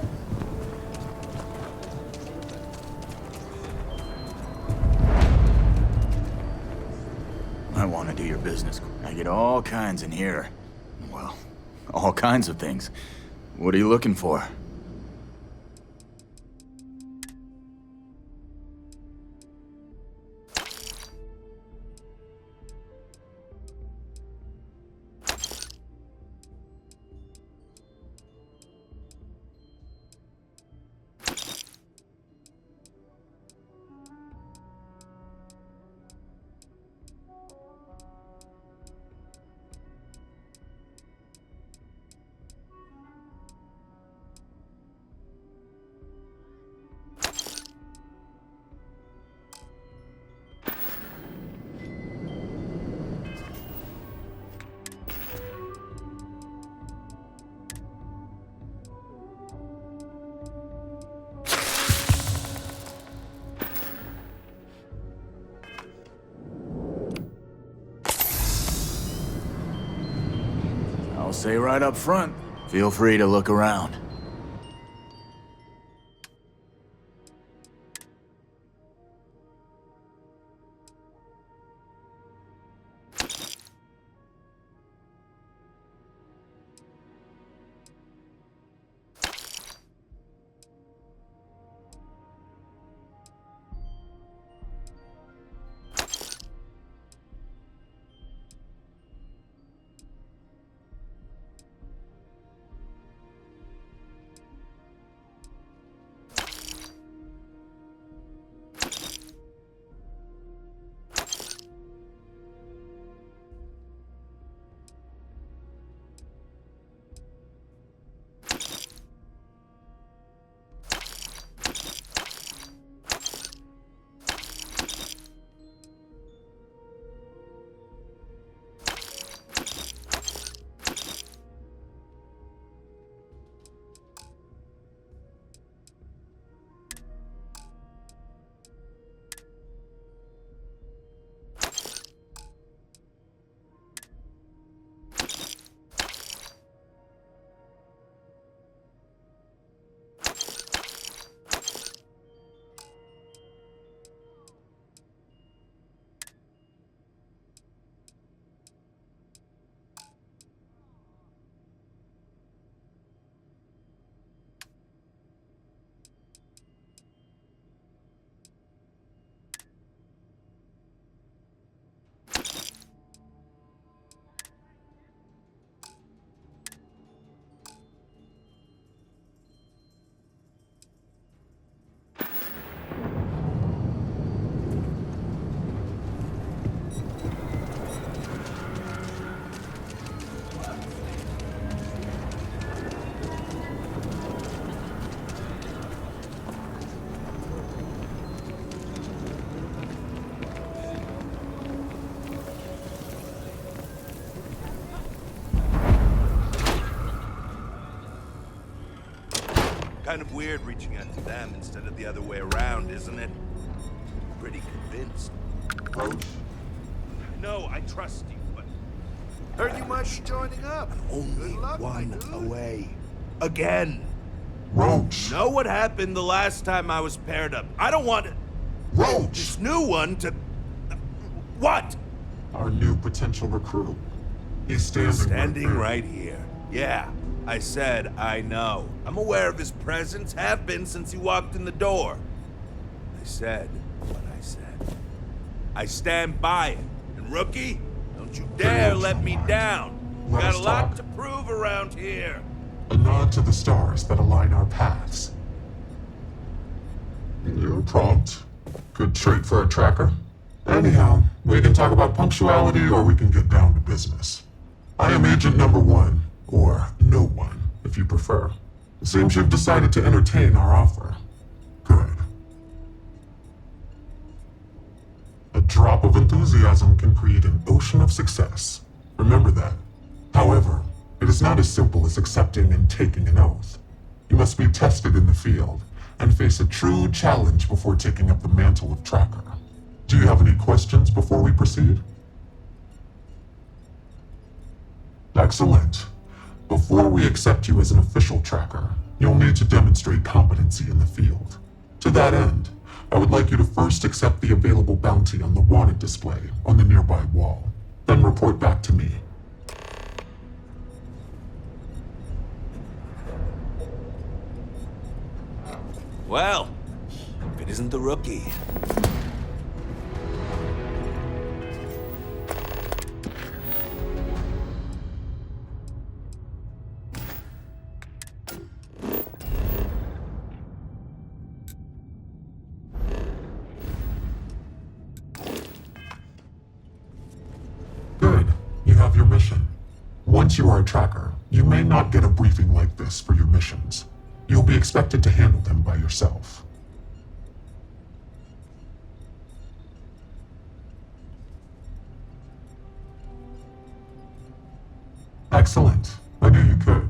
I want to do your business. I get all kinds in here. Well, all kinds of things. What are you looking for? I'll say right up front, feel free to look around. Kind of weird reaching out to them instead of the other way around, isn't it? Pretty convinced. Roach? No, I trust you, but Heard you might be joining up. only Good luck, one dude. away. Again. Roach. Know what happened the last time I was paired up? I don't want Roach. this new one to... What? Our new potential recruit. He's Standing right here. Yeah, I said I know. I'm aware of his presence, have been since he walked in the door. I said what I said. I stand by it. And rookie, don't you dare let me down. Got a lot to prove around here. A nod to the stars that align our paths. You're prompt. Good trait for a tracker. Anyhow, we can talk about punctuality or we can get down to business. I am Agent Number 1, or No One, if you prefer. It seems you've decided to entertain our offer. Good. A drop of enthusiasm can create an ocean of success. Remember that. However, it is not as simple as accepting and taking an oath. You must be tested in the field and face a true challenge before taking up the mantle of tracker. Do you have any questions before we proceed? Excellent. Before we accept you as an official tracker, you'll need to demonstrate competency in the field. To that end, I would like you to first accept the available bounty on the wanted display on the nearby wall, then report back to me. Well, if it isn't the rookie. Good. You have your mission. Once you are a tracker, you may not get a briefing like this for your missions. You'll be expected to handle them by yourself. Excellent. I knew you could.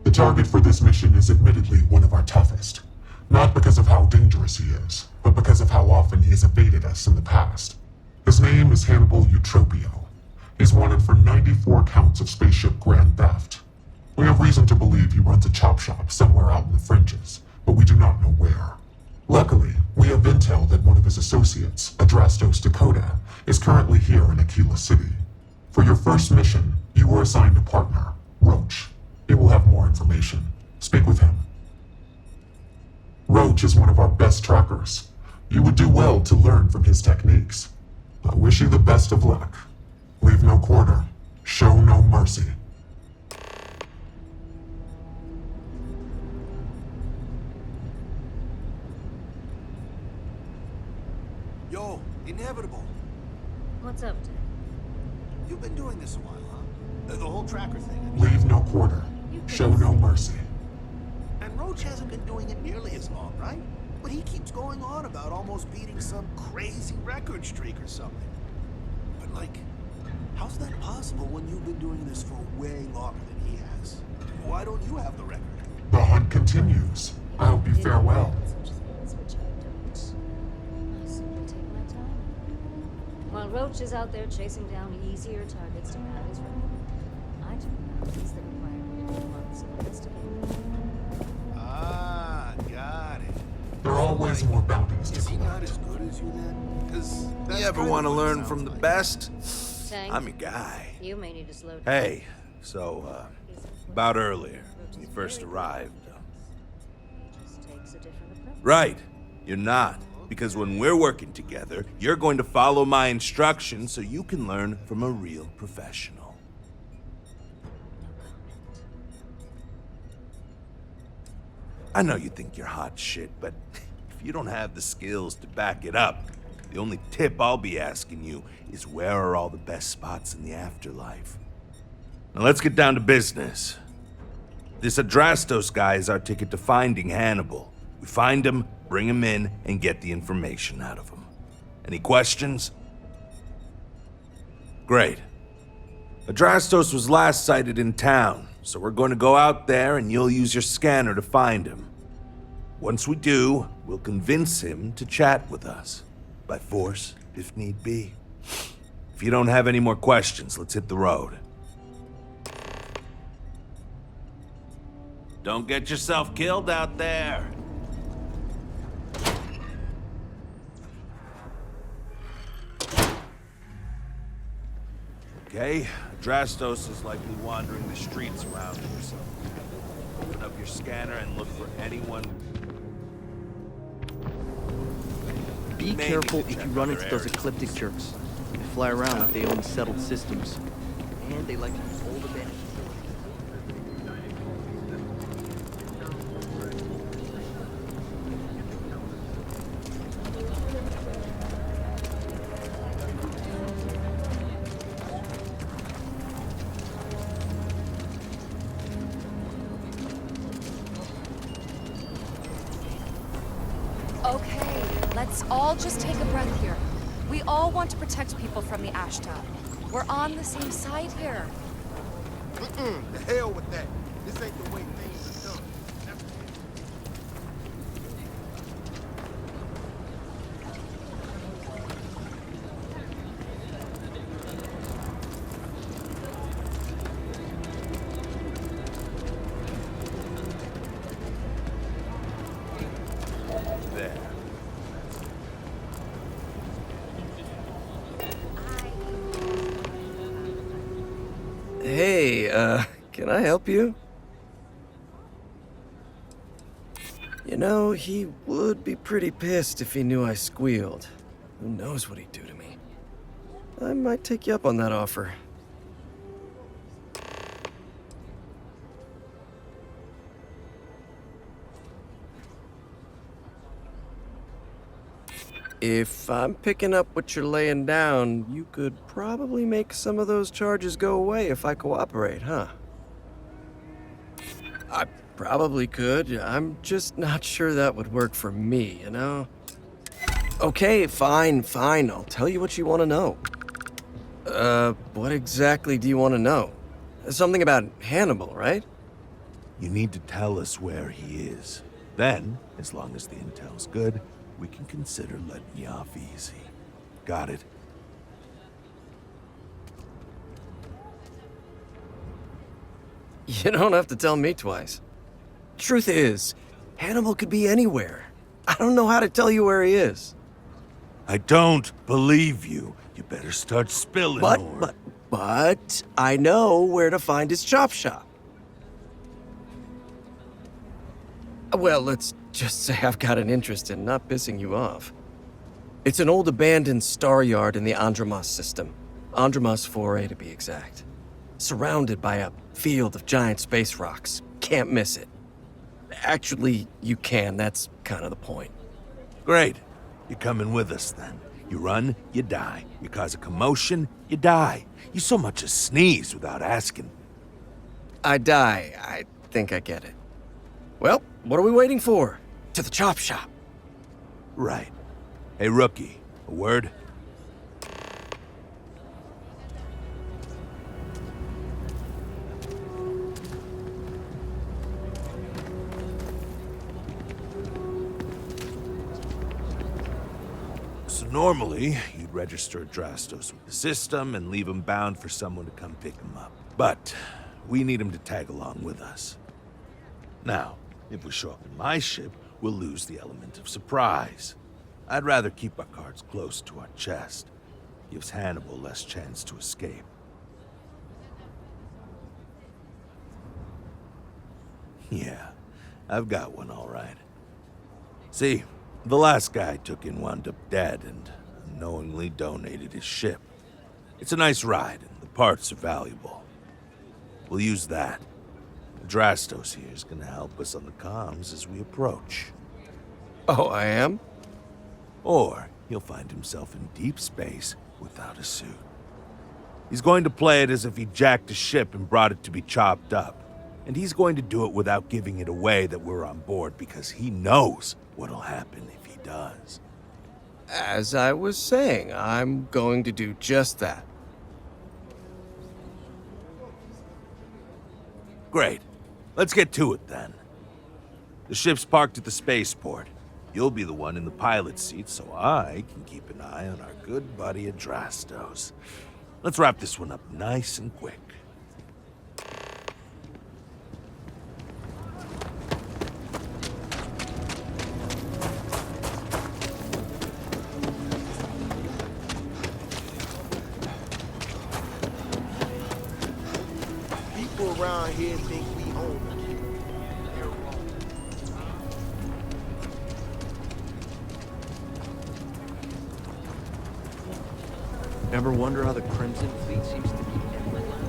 The target for this mission is admittedly one of our toughest. Not because of how dangerous he is, but because of how often he has evaded us in the past. His name is Hannibal Eutropio. He's wanted for 94 counts of spaceship grand theft. We have reason to believe he runs a chop shop somewhere out in the fringes, but we do not know where. Luckily, we have intel that one of his associates, Adrastos Dakota, is currently here in Aquila City. For your first mission, you were assigned a partner, Roach. He will have more information. Speak with him. Roach is one of our best trackers. You would do well to learn from his techniques. I wish you the best of luck. Leave no quarter. Show no mercy. Yo, Inevitable. What's up, Dick? You've been doing this a while, huh? The whole tracker thing. Leave no quarter. Show no mercy. And Roach hasn't been doing it nearly as long, right? But he keeps going on about almost beating some crazy record streak or something. But like, how's that possible when you've been doing this for way longer than he has? Why don't you have the record? The hunt continues. I hope you fare well. While Roach is out there chasing down easier targets to pad his record, I took mountains that required months of investigating. Ah, got it. There are always more bounties to Is he not collect. as good as you then? Because You ever want to learn from the best? Tank, I'm your guy. you may need to slow down. Hey, so, about earlier, when you first arrived. Just takes a different approach. Right, you're not. Because when we're working together, you're going to follow my instructions so you can learn from a real professional. I know you think you're hot shit, but if you don't have the skills to back it up, the only tip I'll be asking you is where are all the best spots in the afterlife? Now let's get down to business. This Adrastos guy is our ticket to finding Hannibal. We find him, bring him in, and get the information out of him. Any questions? Great. Adrastos was last sighted in town, so we're going to go out there and you'll use your scanner to find him. Once we do, we'll convince him to chat with us. By force, if need be. If you don't have any more questions, let's hit the road. Don't get yourself killed out there. Okay, Drastos is likely wandering the streets around here, so open up your scanner and look for anyone. Be careful if you run into those ecliptic jerks. They fly around like they own settled systems. And they like to use old abandoned. Okay, let's all just take a breath here. We all want to protect people from the Ashta. We're on the same side here. The hell with that. This ain't the way things are done. There. Hey, can I help you? You know, he would be pretty pissed if he knew I squealed. Who knows what he'd do to me? I might take you up on that offer. If I'm picking up what you're laying down, you could probably make some of those charges go away if I cooperate, huh? I probably could. I'm just not sure that would work for me, you know? Okay, fine. I'll tell you what you want to know. What exactly do you want to know? Something about Hannibal, right? You need to tell us where he is. Then, as long as the intel's good, we can consider letting you off easy. Got it? You don't have to tell me twice. Truth is, Hannibal could be anywhere. I don't know how to tell you where he is. I don't believe you. You better start spilling more. But I know where to find his chop shop. Well, let's just say I've got an interest in not pissing you off. It's an old abandoned star yard in the Andromos system. Andromos 4A to be exact. Surrounded by a field of giant space rocks. Can't miss it. Actually, you can. That's kind of the point. Great. You're coming with us then. You run, you die. You cause a commotion, you die. You so much as sneeze without asking. I die. I think I get it. Well, what are we waiting for? To the chop shop. Right. Hey, rookie, a word? So normally, you'd register Drastos with the system and leave him bound for someone to come pick him up. But we need him to tag along with us. Now, if we show up in my ship, we'll lose the element of surprise. I'd rather keep our cards close to our chest. Gives Hannibal less chance to escape. Yeah, I've got one all right. See, the last guy I took in wound up dead and unknowingly donated his ship. It's a nice ride, and the parts are valuable. We'll use that. Drastos here is gonna help us on the comms as we approach. Oh, I am? Or he'll find himself in deep space without a suit. He's going to play it as if he jacked a ship and brought it to be chopped up. And he's going to do it without giving it away that we're on board because he knows what'll happen if he does. As I was saying, I'm going to do just that. Great. Let's get to it then. The ship's parked at the spaceport. You'll be the one in the pilot's seat, so I can keep an eye on our good buddy Adrastos. Let's wrap this one up nice and quick. People around here think we own them. They're wrong. Ever wonder how the Crimson Fleet seems to be handling life?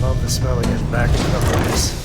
Love the smell of getting back into the place.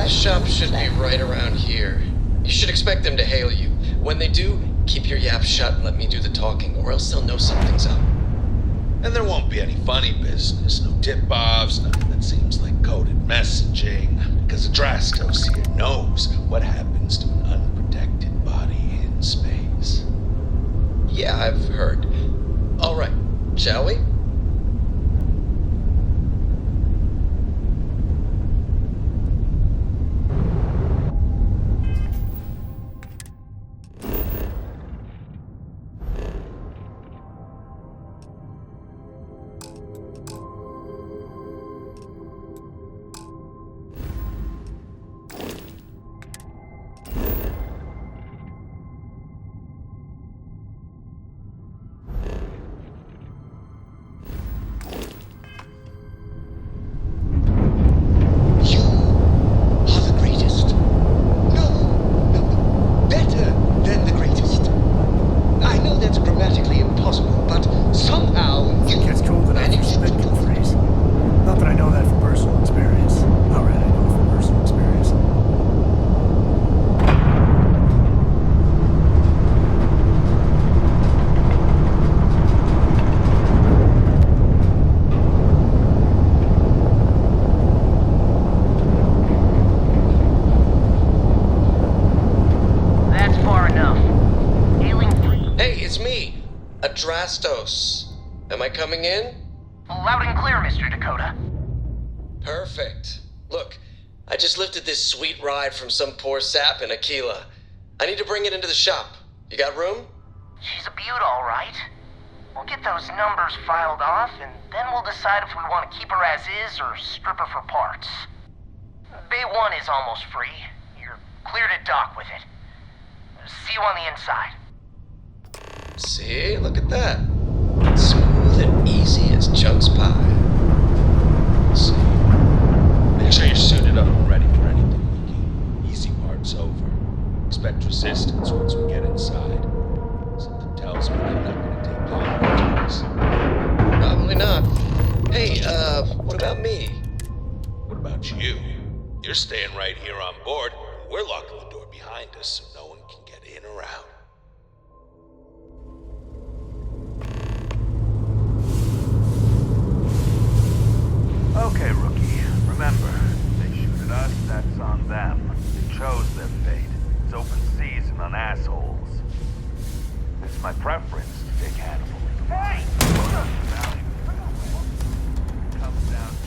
Shop should be right around here. You should expect them to hail you. When they do, keep your yap shut and let me do the talking, or else they'll know something's up. And there won't be any funny business, no tip-offs, nothing that seems like coded messaging, because Adrastos here knows what happens to an unprotected body in space. Yeah, I've heard. All right, shall we? Adrastos. Am I coming in? Loud and clear, Mr. Dakota. Perfect. Look, I just lifted this sweet ride from some poor sap in Aquila. I need to bring it into the shop. You got room? She's a beaut, all right. We'll get those numbers filed off, and then we'll decide if we want to keep her as is or strip her for parts. Bay 1 is almost free. You're clear to dock with it. See you on the inside. See? Look at that. Smooth and easy as Chunk's pie. Let's see. Make sure you're suited up and ready for anything, Wiki. Easy part's over. Expect resistance once we get inside. Something tells me they're not going to take long with us. Probably not. Hey, what about me? What about you? You're staying right here on board. We're locking the door behind us so no one can get in or out. Okay, rookie. Remember, they shoot at us, that's on them. They chose their fate. It's open season on assholes. It's my preference to take Hannibal. Hey! Comes down to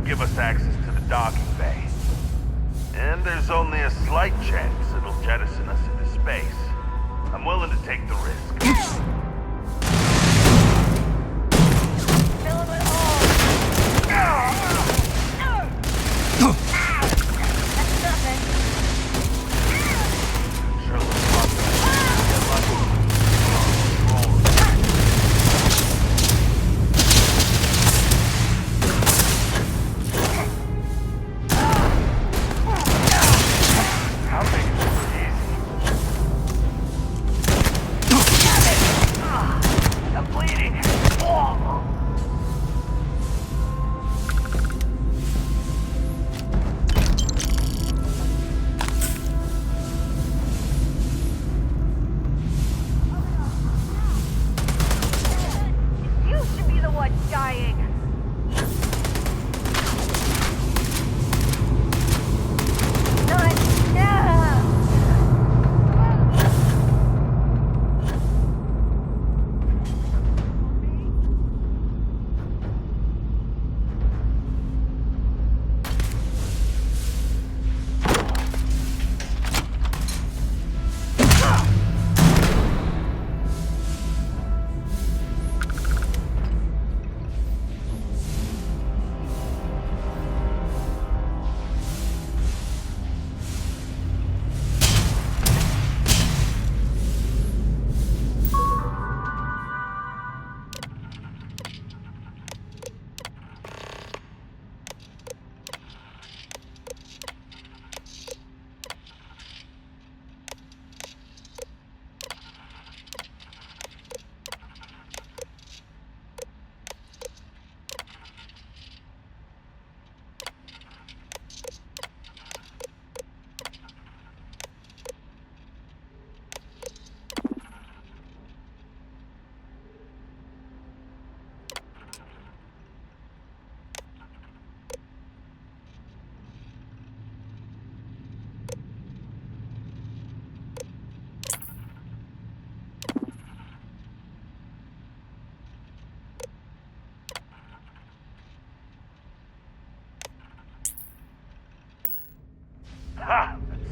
give us access to the docking bay. And there's only a slight chance it'll jettison us into space. I'm willing to take the risk.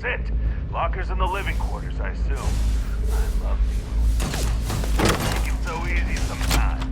it. Lockers in the living quarters, I assume. I love you. Make it so easy sometimes.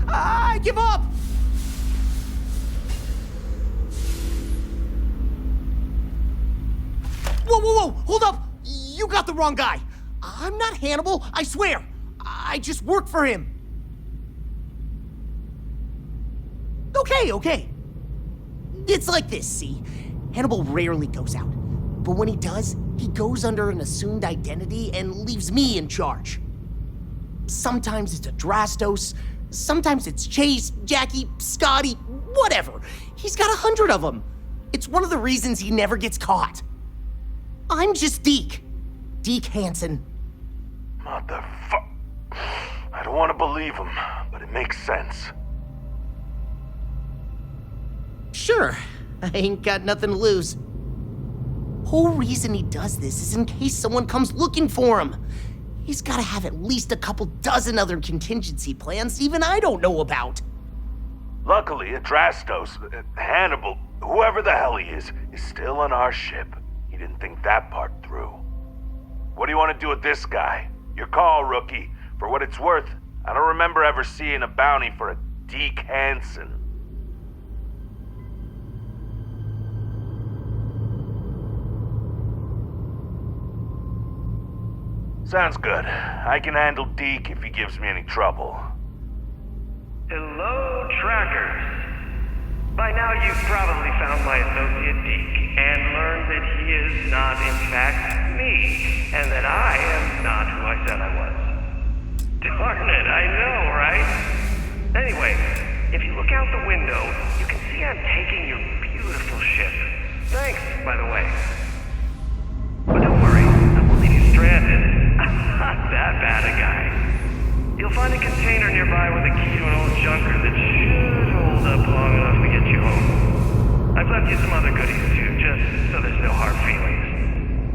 I give up! Whoa! Hold up! You got the wrong guy. I'm not Hannibal, I swear. I just work for him. Okay. It's like this, see? Hannibal rarely goes out. But when he does, he goes under an assumed identity and leaves me in charge. Sometimes it's Adrastos, sometimes it's Chase, Jackie, Scotty, whatever. He's got 100 of them. It's one of the reasons he never gets caught. I'm just Deke. Deke Hansen. Motherfuck. I don't want to believe him, but it makes sense. Sure, I ain't got nothing to lose. Whole reason he does this is in case someone comes looking for him. He's gotta have at least a couple dozen other contingency plans even I don't know about. Luckily, Adrastos, Hannibal, whoever the hell he is still on our ship. He didn't think that part through. What do you want to do with this guy? Your call, rookie. For what it's worth, I don't remember ever seeing a bounty for a Deke Hansen. Sounds good. I can handle Deke if he gives me any trouble. Hello, trackers. By now you've probably found my associate Deke and learned that he is not in fact me, and that I am not who I said I was. Darn it, I know, right? Anyway, if you look out the window, you can see I'm taking your beautiful ship. Thanks, by the way. But don't worry, I won't leave you stranded. I'm not that bad a guy. You'll find a container nearby with a key to an old junker that should hold up long enough to get you home. I've left you some other goodies too, just so there's no hard feelings.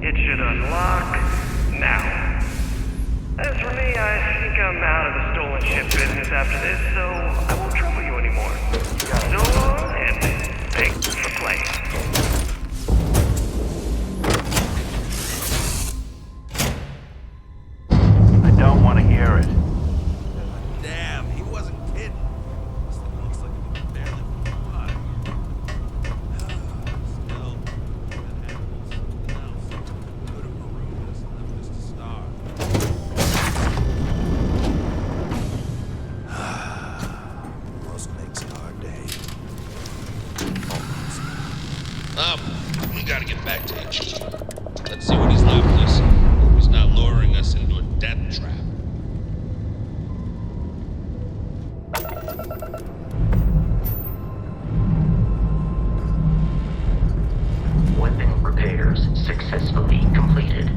It should unlock now. As for me, I think I'm out of the stolen ship business after this, so I won't trouble you anymore. So long, and thanks for playing. I don't want to hear it. Damn, he wasn't kidding. This thing looks like it can barely move on. Still, that Hannibal's something else. Could have marooned us and left us to starve. Most makes a hard day. We gotta get back to HQ. Let's see what he's left us. Hope he's not luring us into a death trap. Weapon repairs successfully completed.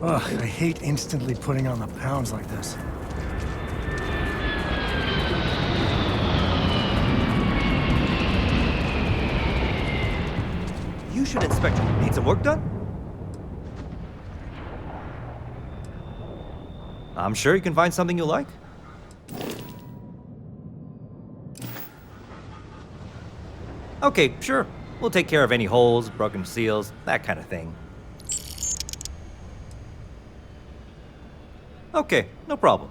Ugh, I hate instantly putting on the pounds like this. You should, Inspector. Need some work done? I'm sure you can find something you like. Okay, sure. We'll take care of any holes, broken seals, that kind of thing. Okay, no problem.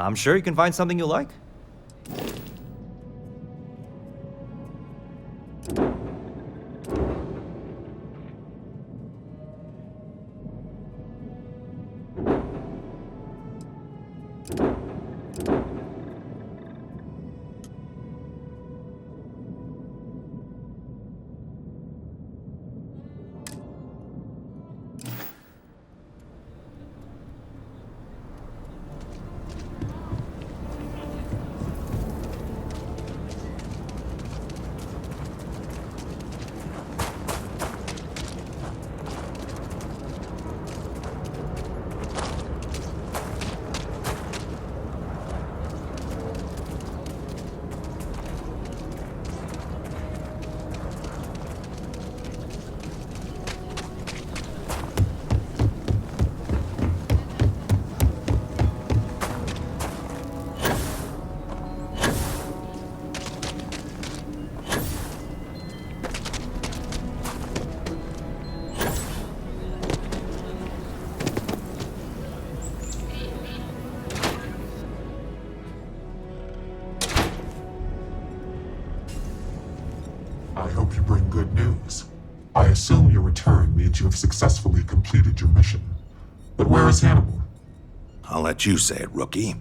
I'm sure you can find something you like. I hope you bring good news. I assume your return means you have successfully completed your mission. But where is Hannibal? I'll let you say it, rookie.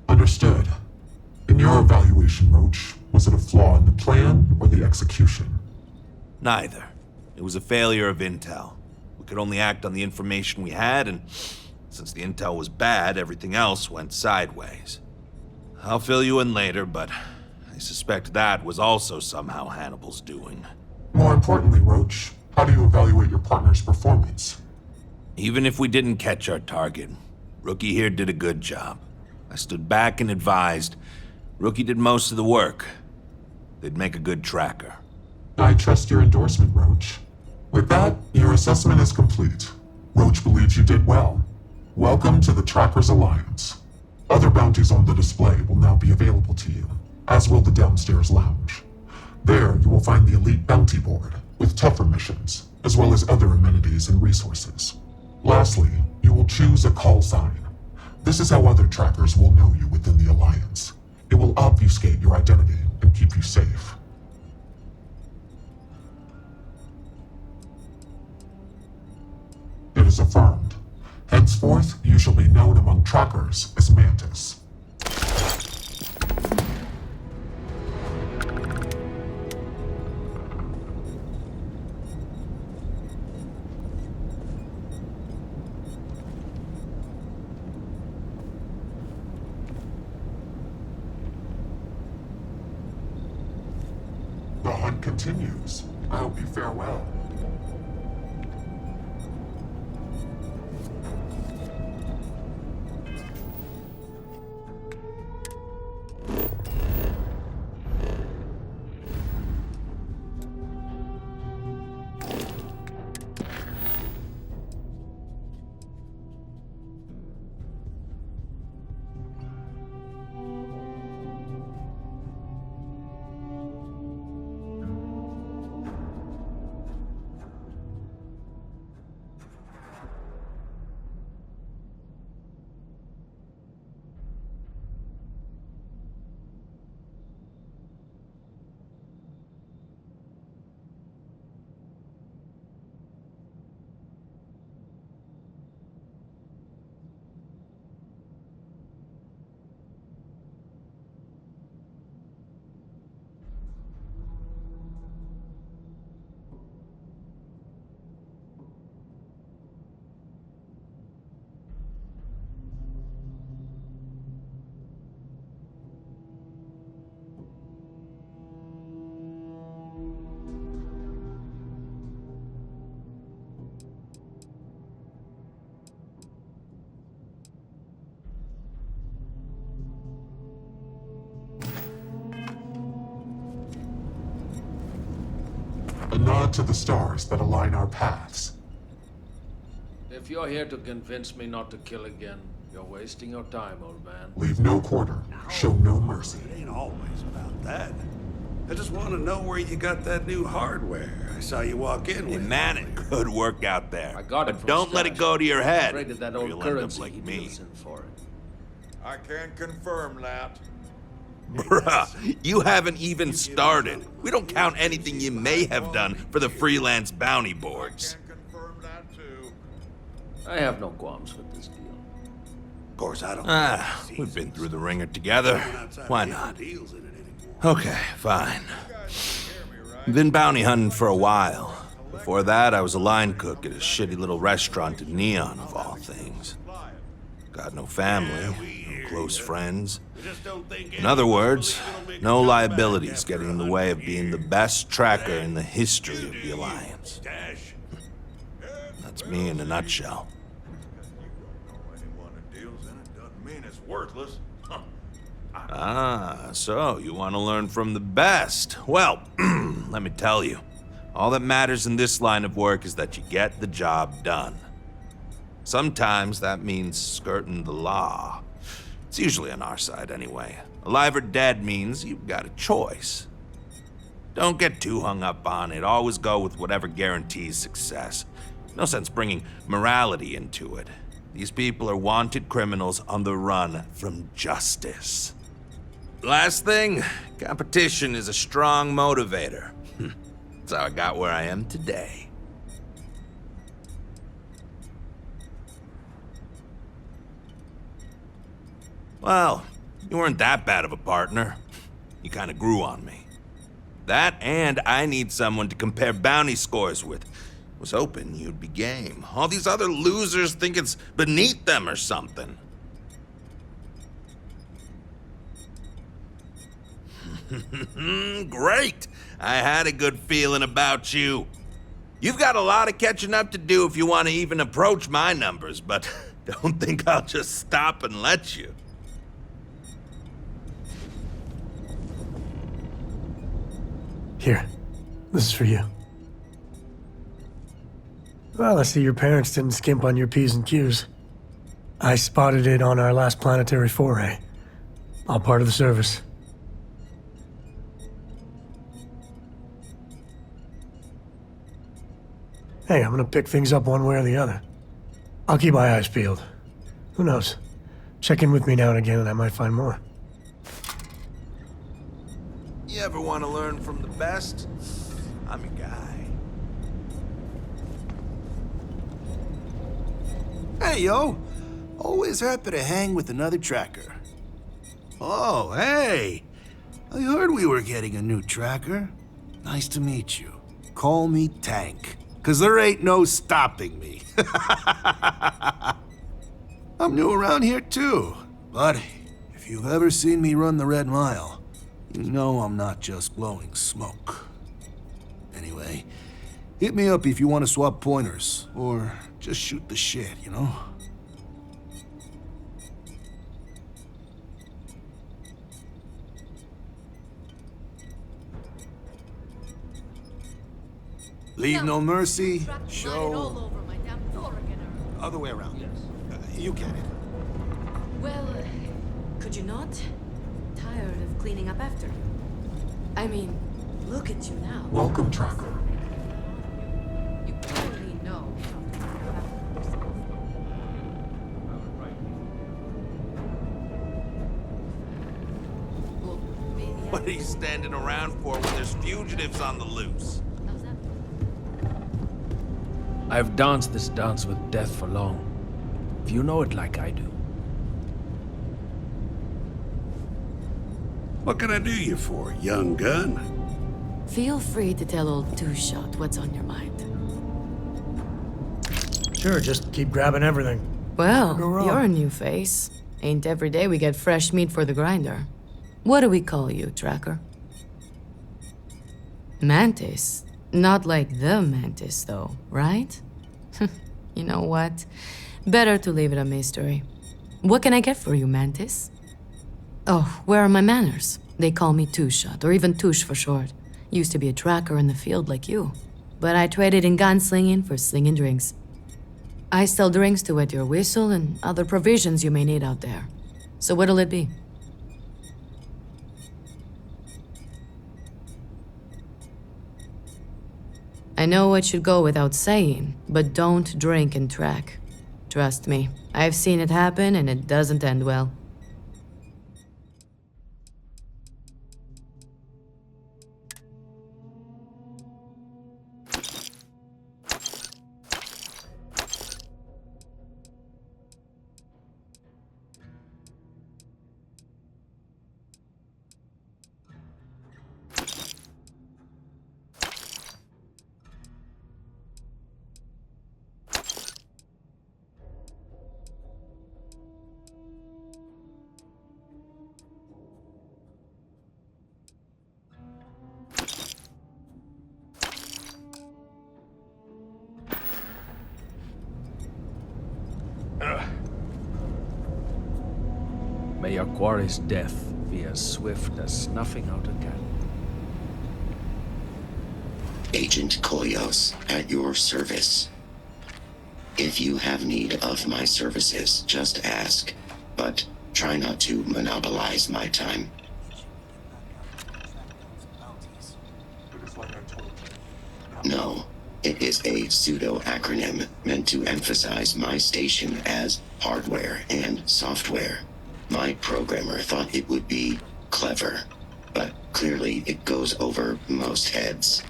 Understood. In your evaluation, Roach, was it a flaw in the plan or the execution? Neither. It was a failure of intel. We could only act on the information we had, and since the intel was bad, everything else went sideways. I'll fill you in later, but I suspect that was also somehow Hannibal's doing. More importantly, Roach, how do you evaluate your partner's performance? Even if we didn't catch our target, Rookie here did a good job. I stood back and advised. Rookie did most of the work. They'd make a good tracker. I trust your endorsement, Roach. With that, your assessment is complete. Roach believes you did well. Welcome to the Trackers Alliance. Other bounties on the display will now be available to you, as will the downstairs lounge. There, you will find the Elite Bounty Board, with tougher missions, as well as other amenities and resources. Lastly, you will choose a call sign. This is how other trackers will know you within the Alliance. It will obfuscate your identity and keep you safe. It is affirmed. Henceforth, you shall be known among trackers as Mantis. The hunt continues. I hope you fare well. nod to the stars that align our paths. If you're here to convince me not to kill again, you're wasting your time, old man. Leave no quarter, show no mercy. It ain't always about that. I just want to know where you got that new hardware. I saw you walk in with. Hey, man, it could work out there. I got it but from don't let it go to your head. Traded that or old you'll end up currency like he me. deals in for it. I can confirm that. Bruh, you haven't even started. We don't count anything you may have done for the freelance bounty boards. I have no qualms with this deal. Of course, I don't. We've been through the ringer together. Why not? Okay, fine. Been bounty hunting for a while. Before that, I was a line cook at a shitty little restaurant in Neon, of all things. Got no family, no close friends. In other words, no liabilities getting in the way of being the best tracker in the history of the Alliance. That's me in a nutshell. Worthless. Ah, so you want to learn from the best. Well, let me tell you. All that matters in this line of work is that you get the job done. Sometimes that means skirting the law. It's usually on our side anyway. Alive or dead means you've got a choice. Don't get too hung up on it. Always go with whatever guarantees success. No sense bringing morality into it. These people are wanted criminals on the run from justice. Last thing, competition is a strong motivator. That's how I got where I am today. Well, you weren't that bad of a partner. You kind of grew on me. That and I need someone to compare bounty scores with. Was hoping you'd be game. All these other losers think it's beneath them or something. Great! I had a good feeling about you. You've got a lot of catching up to do if you want to even approach my numbers, but don't think I'll just stop and let you. Here, this is for you. Well, I see your parents didn't skimp on your P's and Q's. I spotted it on our last planetary foray. All part of the service. Hey, I'm gonna pick things up one way or the other. I'll keep my eyes peeled. Who knows? Check in with me now and again and I might find more. You ever want to learn from the best? I'm your guy. Hey, yo. Always happy to hang with another tracker. Oh, hey. I heard we were getting a new tracker. Nice to meet you. Call me Tank, 'cause there ain't no stopping me. I'm new around here too, but if you've ever seen me run the Red Mile, you know I'm not just blowing smoke. Anyway, hit me up if you want to swap pointers, or just shoot the shit, you know? Leave no mercy, show... Other way around. Yes. You get it. Well, could you not? Tired of cleaning up after you. I mean, look at you now. Welcome, tracker. You clearly know something about yourself. What are you standing around for when there's fugitives on the loose? I've danced this dance with death for long. If you know it like I do. What can I do you for, young gun? Feel free to tell old Two-Shot what's on your mind. Sure, just keep grabbing everything. Well, Go wrong. you're a new face. Ain't every day we get fresh meat for the grinder. What do we call you, Tracker? Mantis. Not like the Mantis, though, right? You know what? Better to leave it a mystery. What can I get for you, Mantis? Oh, where are my manners? They call me Two-Shot, or even Touche for short. Used to be a tracker in the field like you. but I traded in gunslinging for slinging drinks. I sell drinks to wet your whistle and other provisions you may need out there. So what'll it be? I know it should go without saying, but don't drink and track. Trust me, I've seen it happen and it doesn't end well. May your quarry's death be as swift as snuffing out a cat. Agent Koyos, at your service. If you have need of my services, just ask, but try not to monopolize my time. No, it is a pseudo-acronym meant to emphasize my station as hardware and software. My programmer thought it would be clever, but clearly it goes over most heads.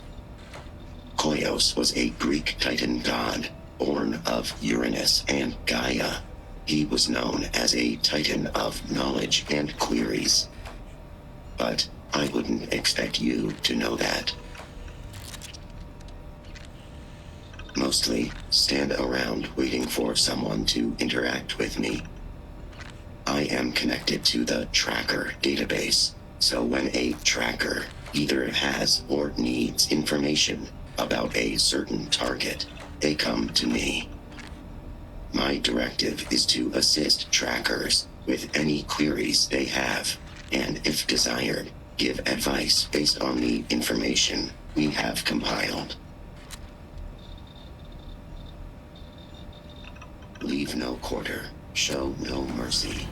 Koyos was a Greek Titan god, born of Uranus and Gaia. He was known as a Titan of knowledge and queries. But I wouldn't expect you to know that. Mostly stand around waiting for someone to interact with me. I am connected to the tracker database, so when a tracker either has or needs information about a certain target, they come to me. My directive is to assist trackers with any queries they have, and if desired, give advice based on the information we have compiled. Leave no quarter, show no mercy.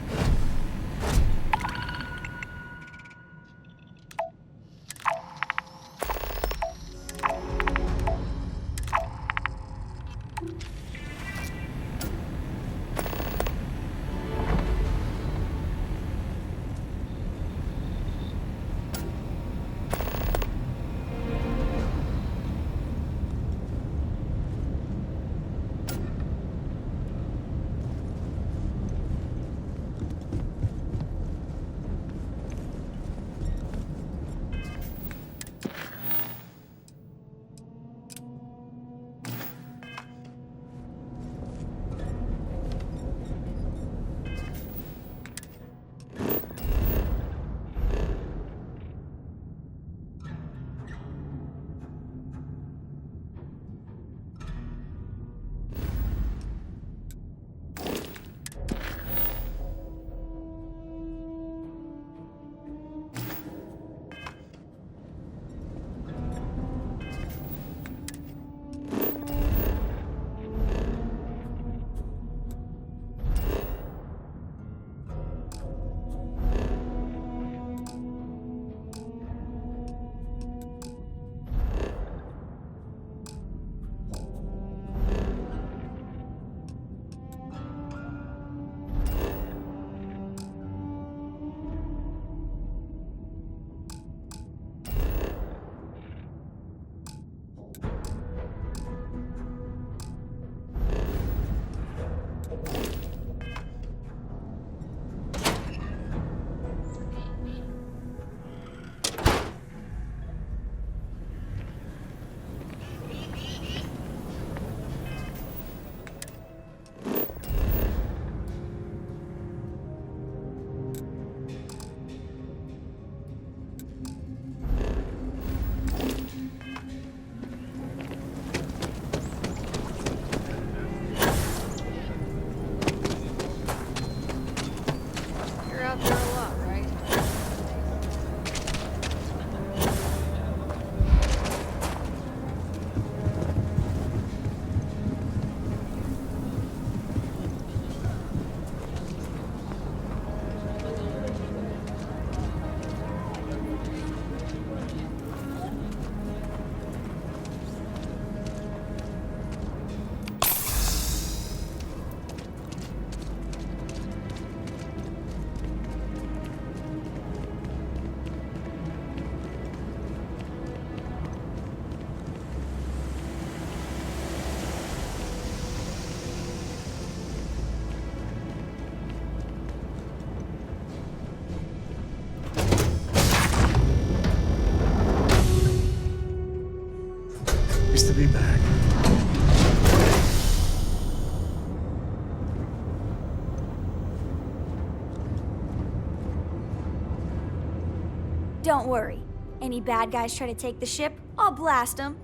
Don't worry. Any bad guys try to take the ship, I'll blast them.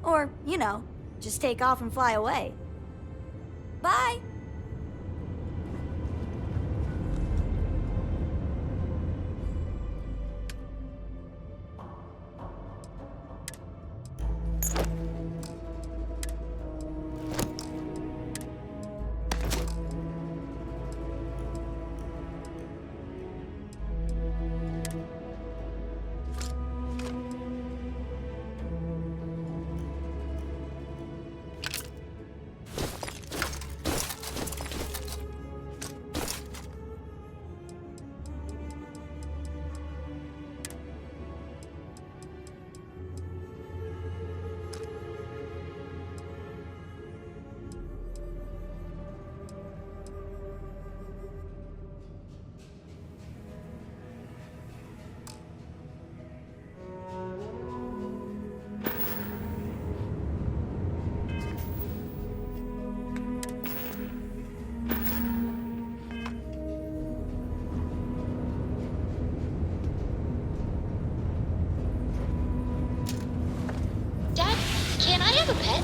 Or, you know, just take off and fly away. Bye! Dad, can I have a pet?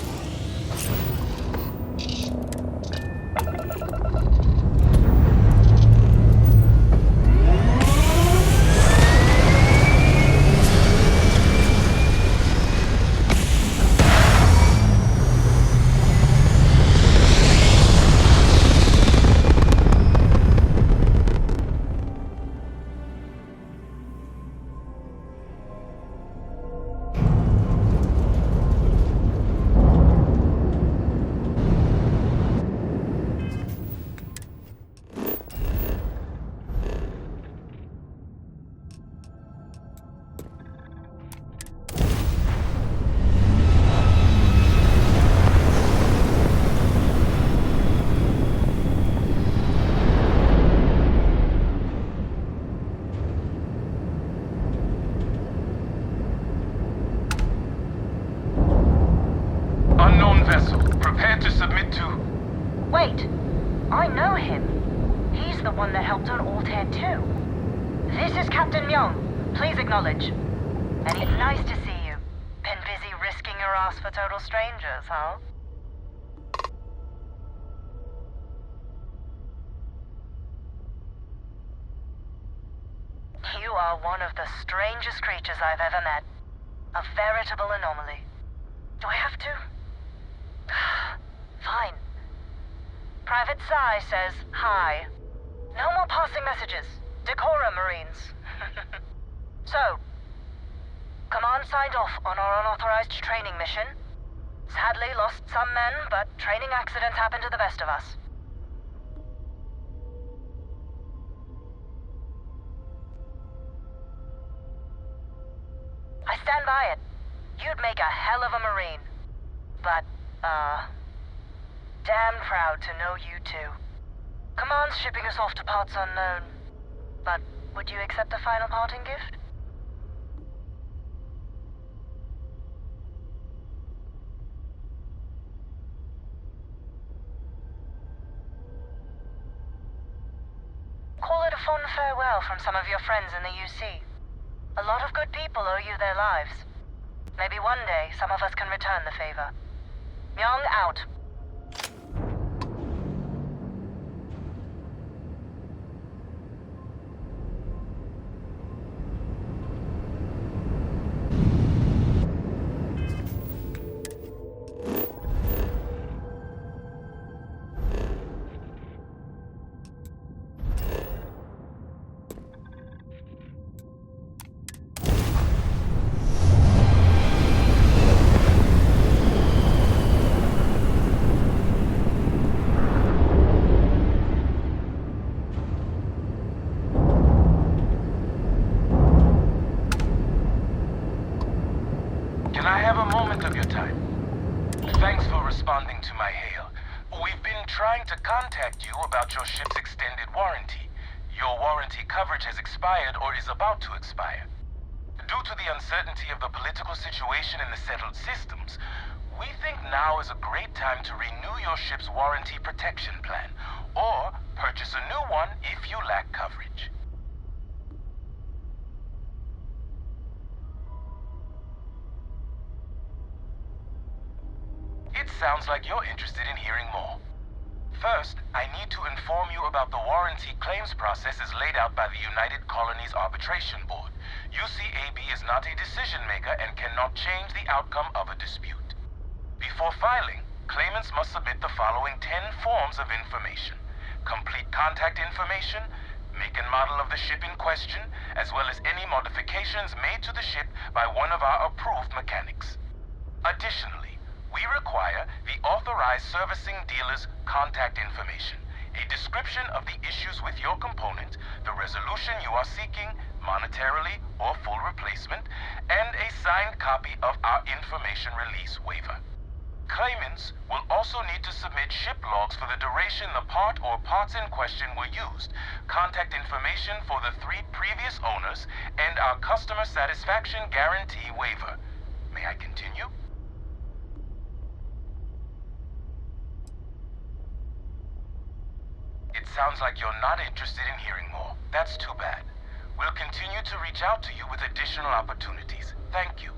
Unknown vessel. Prepare to submit to... Wait, I know him. He's the one that helped on Altair 2. This is Captain Myung. Please acknowledge. And it's nice to see you. Been busy risking your ass for total strangers, huh? You are one of the strangest creatures I've ever met. A veritable anomaly. Do I have to? Fine. Private Psy says hi. No more passing messages. Decorum, Marines. So, Command signed off on our unauthorized training mission. Sadly lost some men, but training accidents happen to the best of us. I stand by it. You'd make a hell of a Marine. But, damn proud to know you too. Command's shipping us off to parts unknown. But would you accept a final parting gift? Call it a fond farewell from some of your friends in the UC. A lot of good people owe you their lives. Maybe one day some of us can return the favor. Myung out. Can I have a moment of your time? Thanks for responding to my hail. We've been trying to contact you about your ship's extended warranty. Your warranty coverage has expired or is about to expire. Due to the uncertainty of the political situation in the settled systems, we think now is a great time to renew your ship's warranty protection plan, or purchase a new one if you lack coverage. sounds like you're interested in hearing more. First, I need to inform you about the warranty claims process as laid out by the United Colonies Arbitration Board. UCAB is not a decision maker and cannot change the outcome of a dispute. Before filing, claimants must submit the following 10 forms of information: complete contact information, make and model of the ship in question, as well as any modifications made to the ship by one of our approved mechanics. Additionally, we require the authorized servicing dealer's contact information, a description of the issues with your component, the resolution you are seeking, monetarily or full replacement, and a signed copy of our information release waiver. Claimants will also need to submit ship logs for the duration the part or parts in question were used, contact information for the 3 previous owners, and our customer satisfaction guarantee waiver. May I continue? It sounds like you're not interested in hearing more. That's too bad. We'll continue to reach out to you with additional opportunities. Thank you.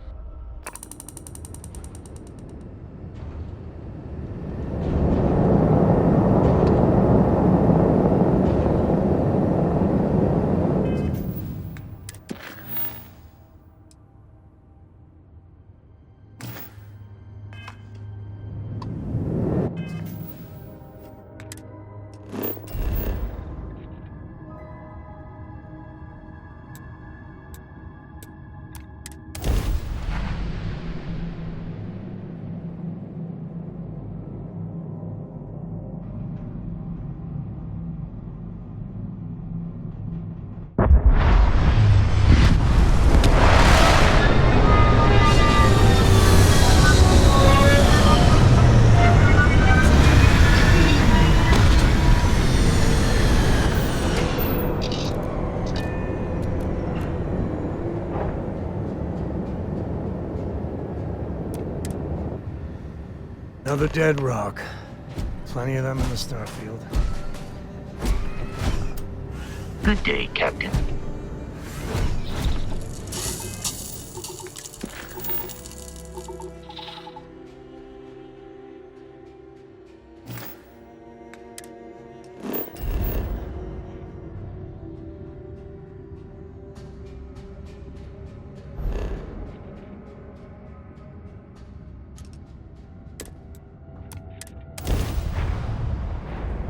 Another dead rock. Plenty of them in the StarField. Good day, Captain.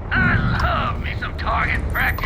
I love me some target practice.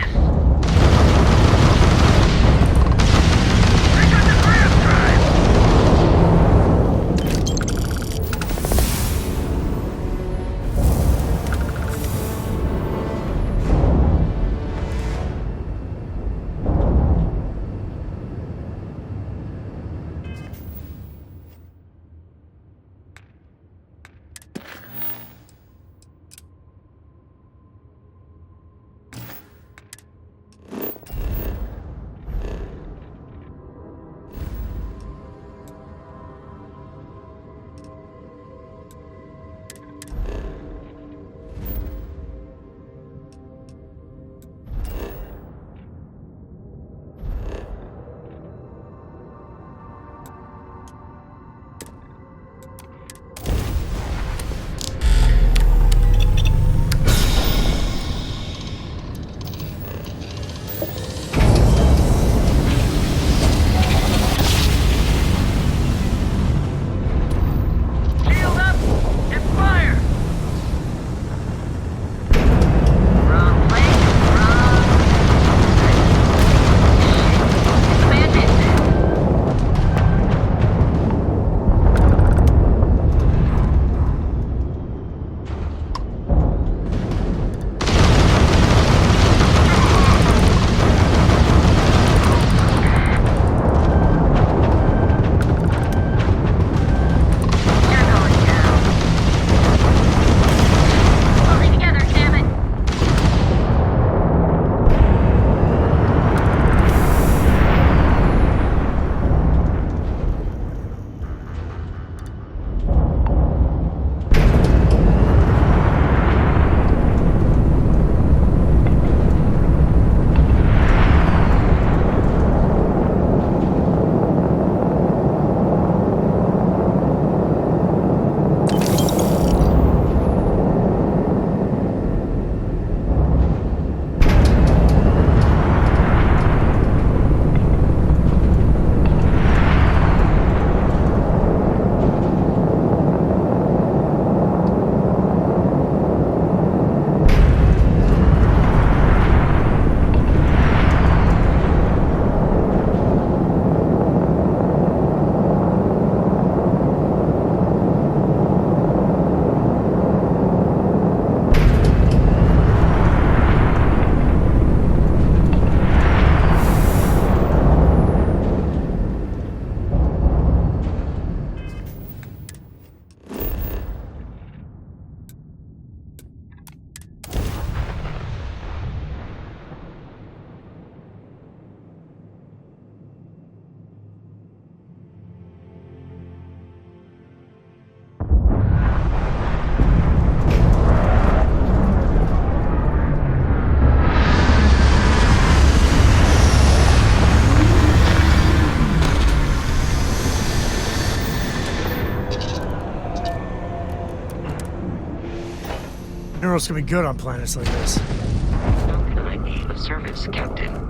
Minerals can be good on planets like this. How can I be of service, Captain?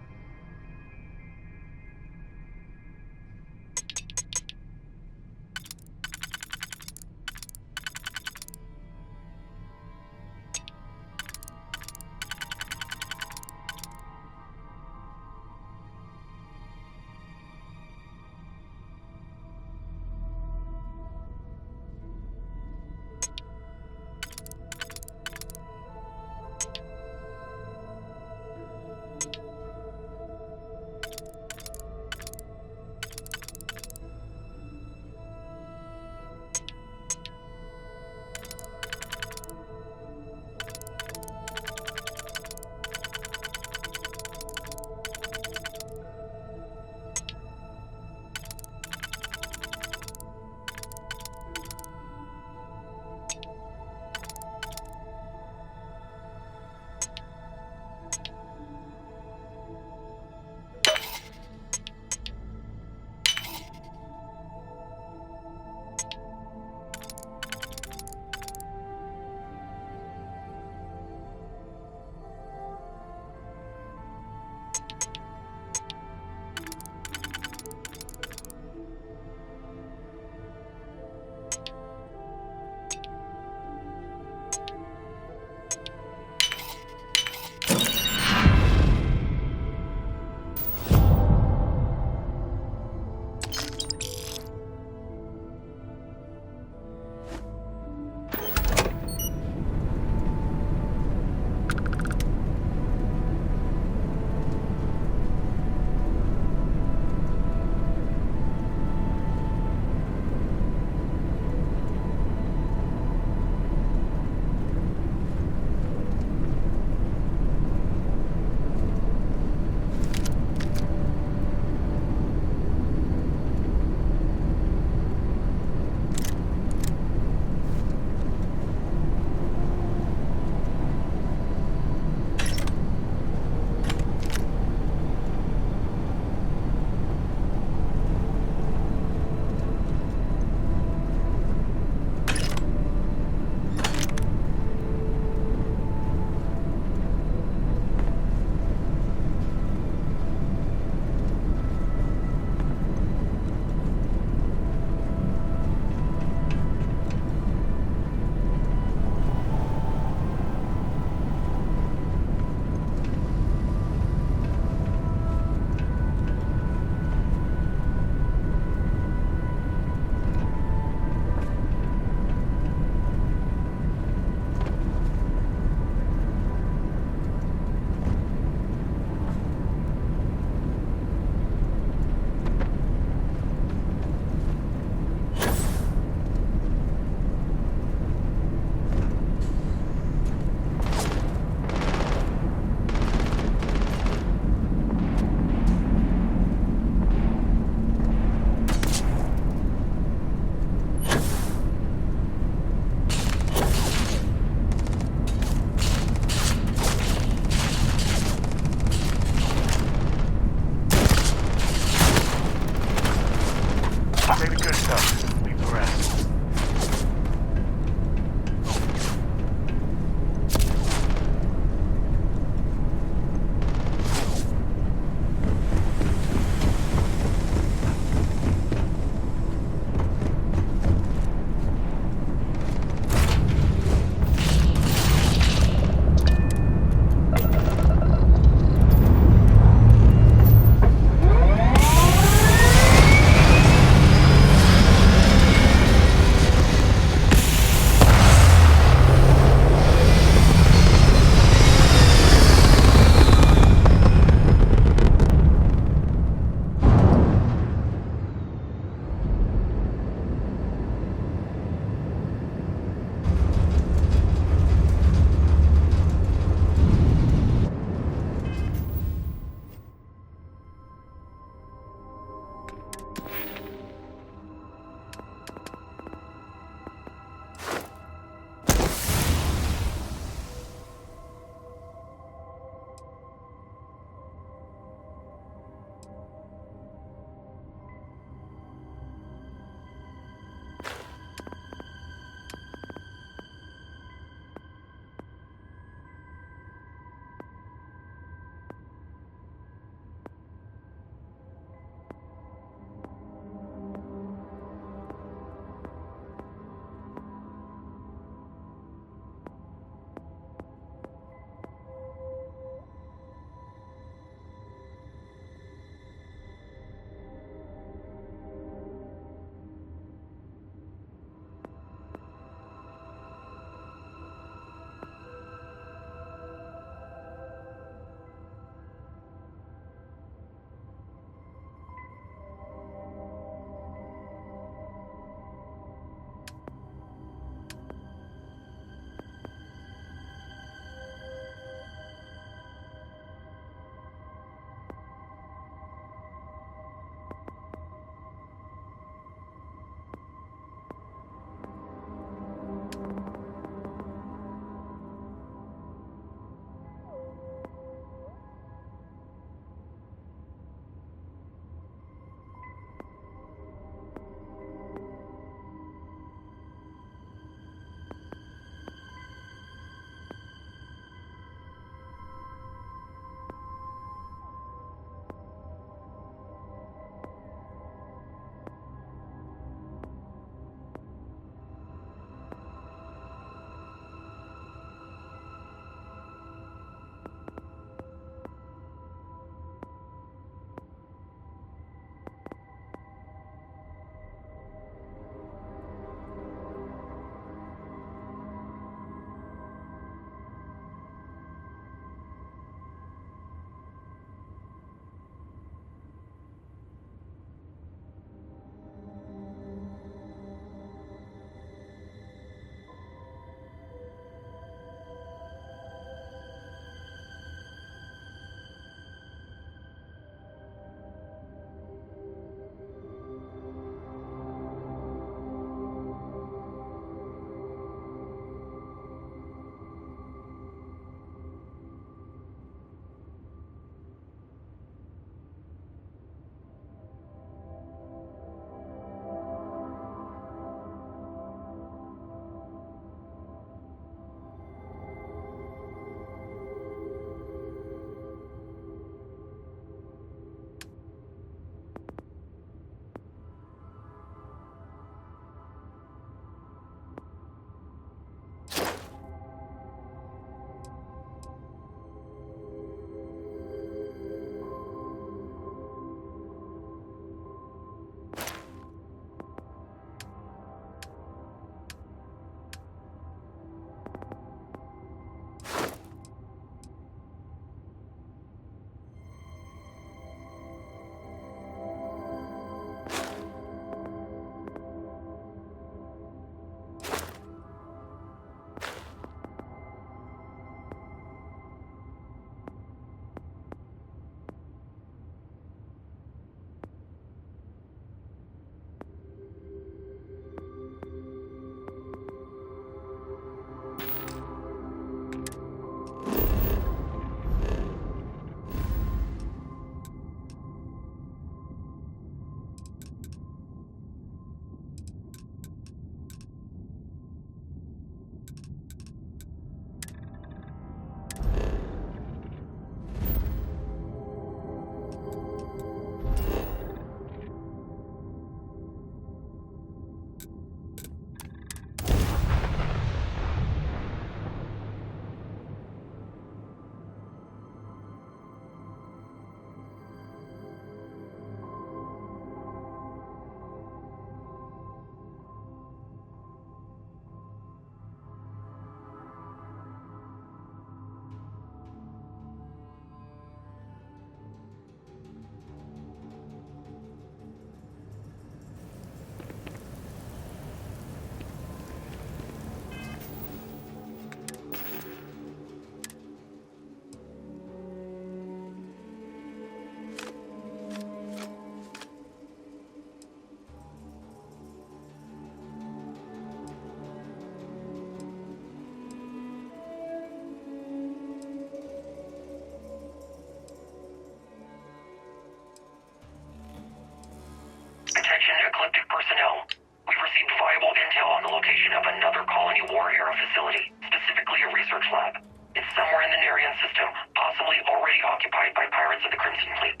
lab. It's somewhere in the Nerian system, possibly already occupied by pirates of the Crimson Fleet.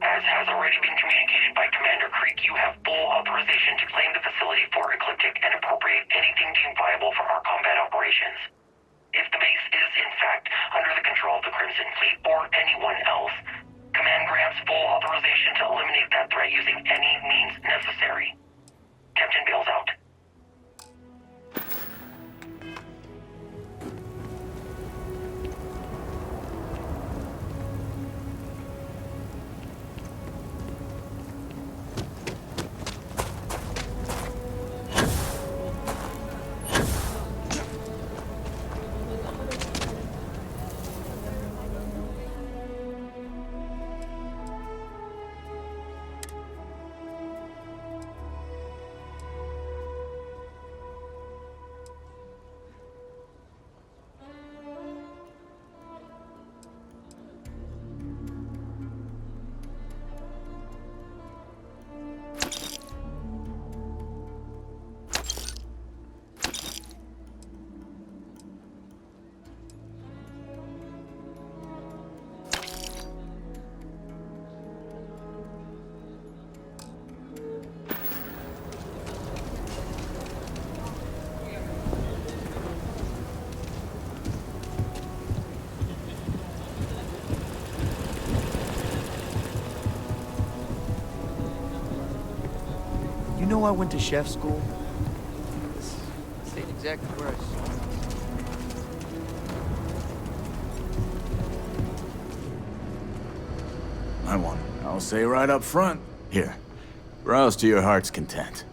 As has already been communicated by Commander Creek, you have full authorization to claim the facility for Ecliptic and appropriate anything deemed viable for our combat operations. If the base is, in fact, under the control of the Crimson Fleet or anyone else, Command grants full authorization to eliminate that threat using any means necessary. Captain Bill's out. You know I went to chef school? This ain't exactly where I started. I'll say right up front. Here, browse to your heart's content.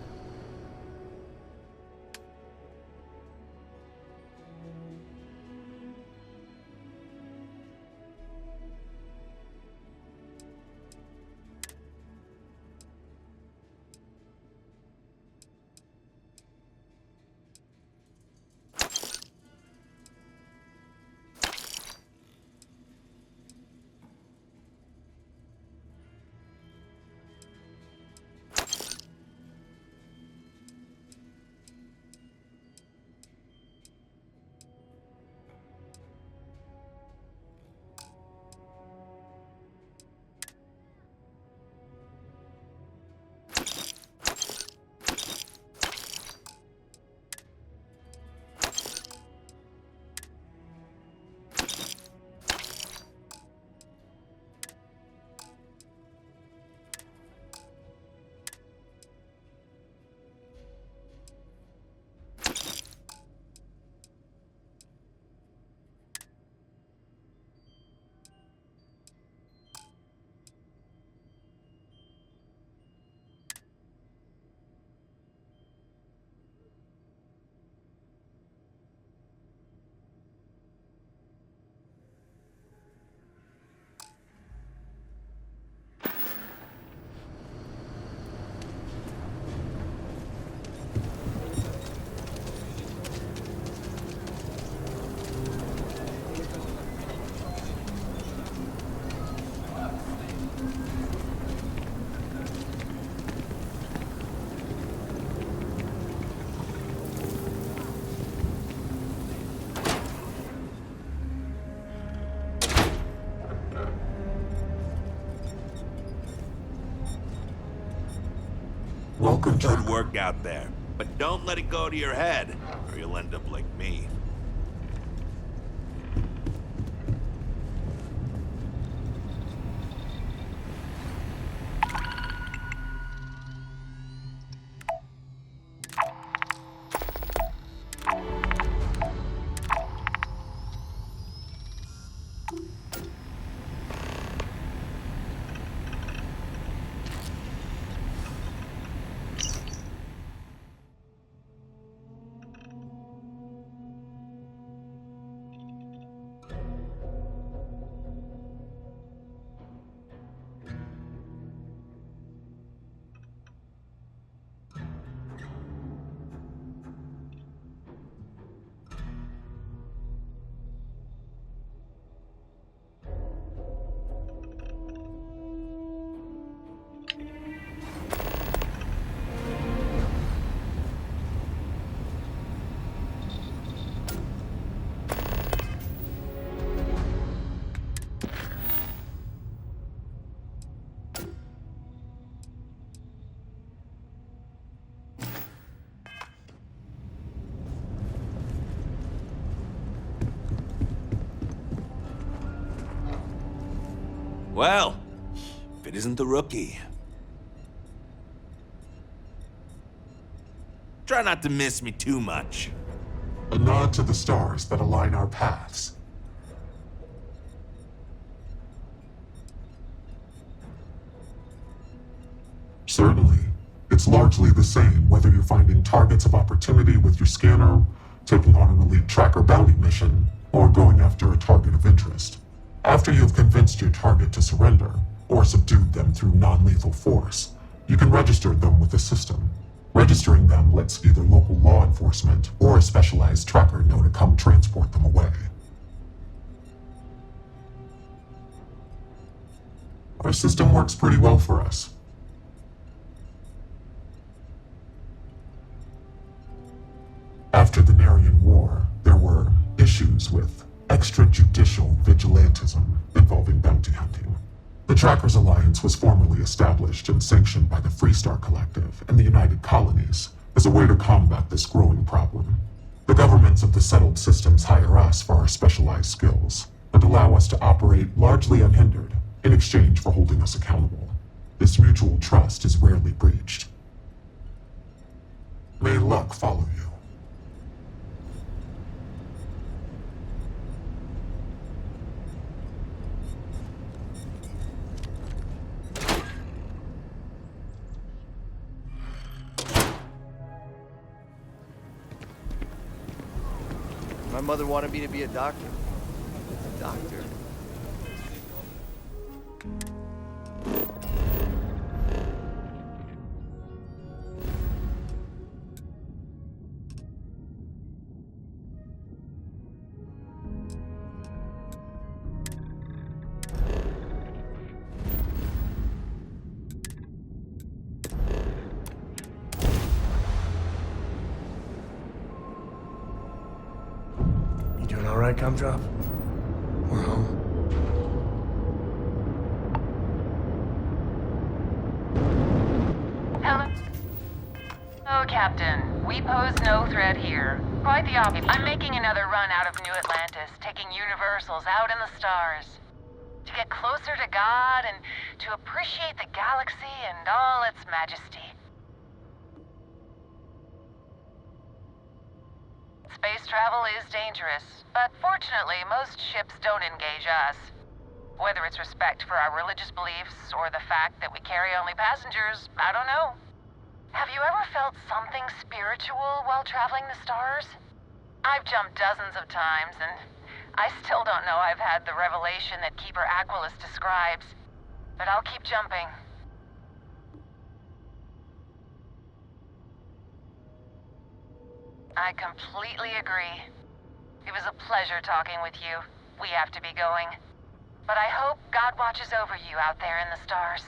Welcome to Good work out there. But don't let it go to your head, or you'll end up like me. Well, if it isn't the rookie. Try not to miss me too much. A nod to the stars that align our paths. Certainly, it's largely the same whether you're finding targets of opportunity with your scanner, taking on an elite tracker bounty mission, or going after a target of interest. After you've convinced your target to surrender, or subdued them through non-lethal force, you can register them with the system. Registering them lets either local law enforcement or a specialized tracker know to come transport them away. Our system works pretty well for us. After the Narian War, there were issues with extrajudicial vigilantism involving bounty hunting. The Trackers Alliance was formally established and sanctioned by the Freestar Collective and the United Colonies as a way to combat this growing problem. The governments of the settled systems hire us for our specialized skills and allow us to operate largely unhindered in exchange for holding us accountable. This mutual trust is rarely breached. May luck follow you. My mother wanted me to be a doctor. A doctor? Doing all right, Gumdrop? We're home. Hello. Oh, Captain. We pose no threat here. Quite the opposite. I'm making another run out of New Atlantis, taking Universals out in the stars. To get closer to God and to appreciate the galaxy and all its majesty. Space travel is dangerous, but fortunately, most ships don't engage us. Whether it's respect for our religious beliefs or the fact that we carry only passengers, I don't know. Have you ever felt something spiritual while traveling the stars? I've jumped dozens of times, and I still don't know I've had the revelation that Keeper Aquilus describes. But I'll keep jumping. I completely agree. It was a pleasure talking with you. We have to be going. But I hope God watches over you out there in the stars.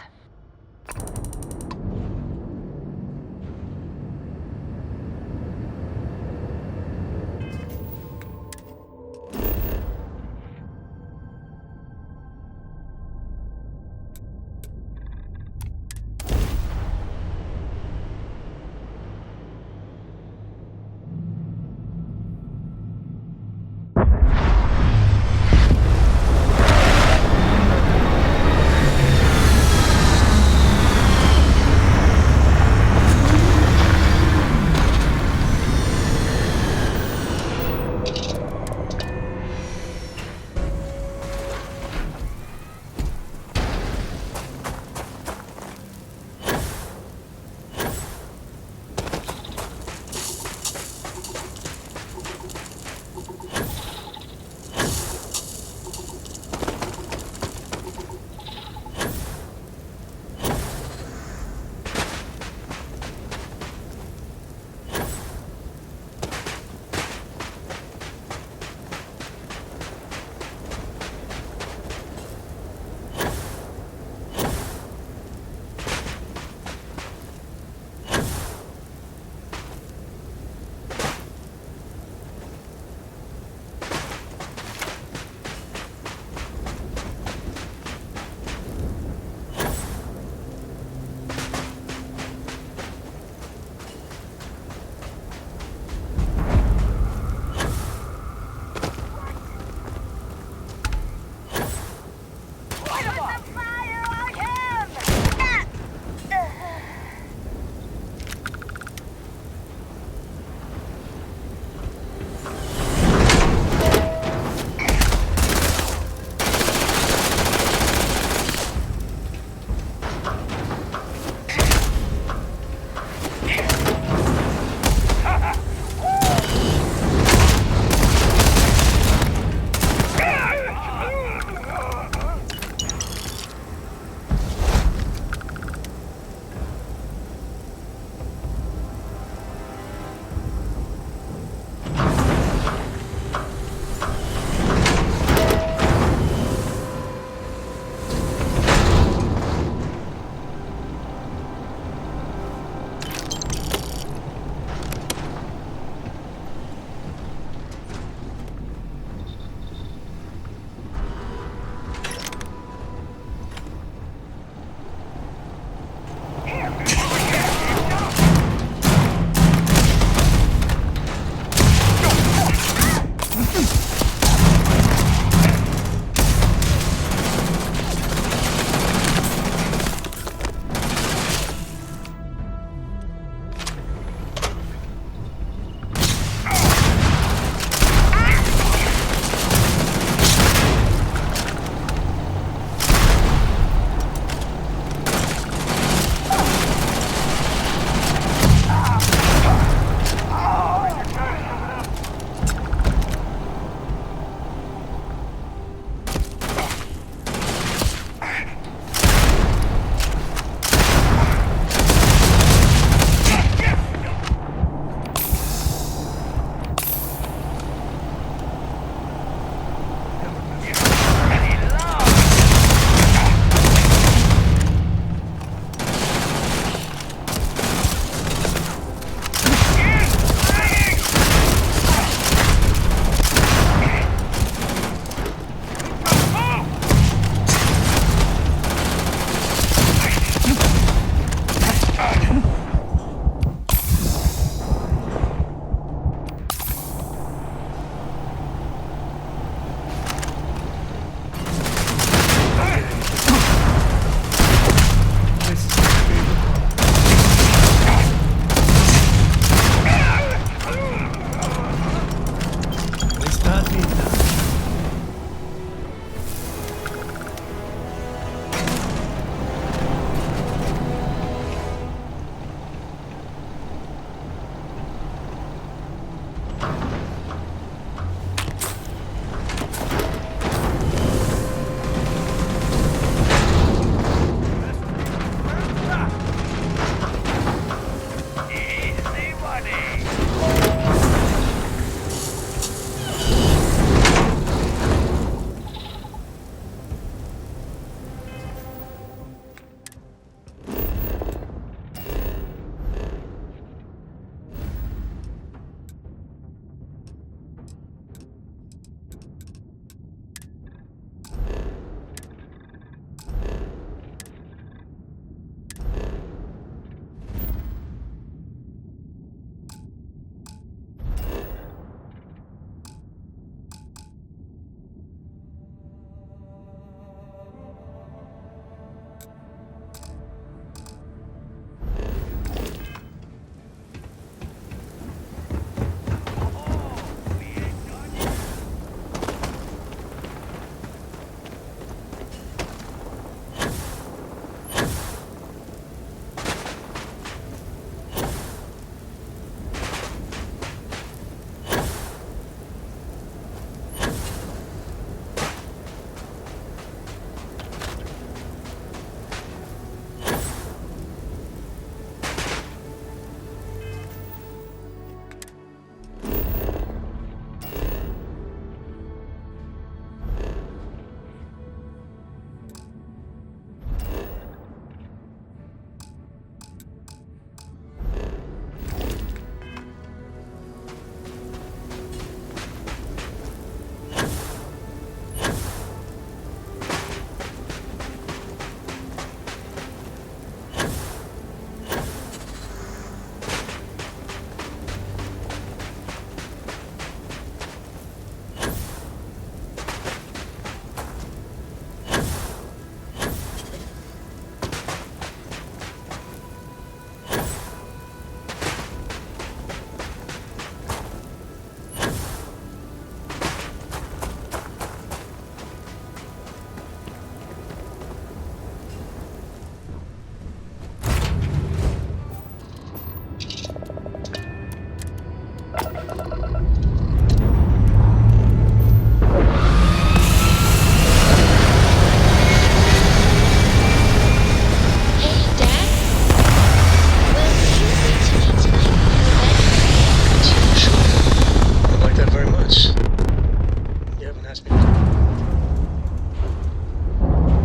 has been...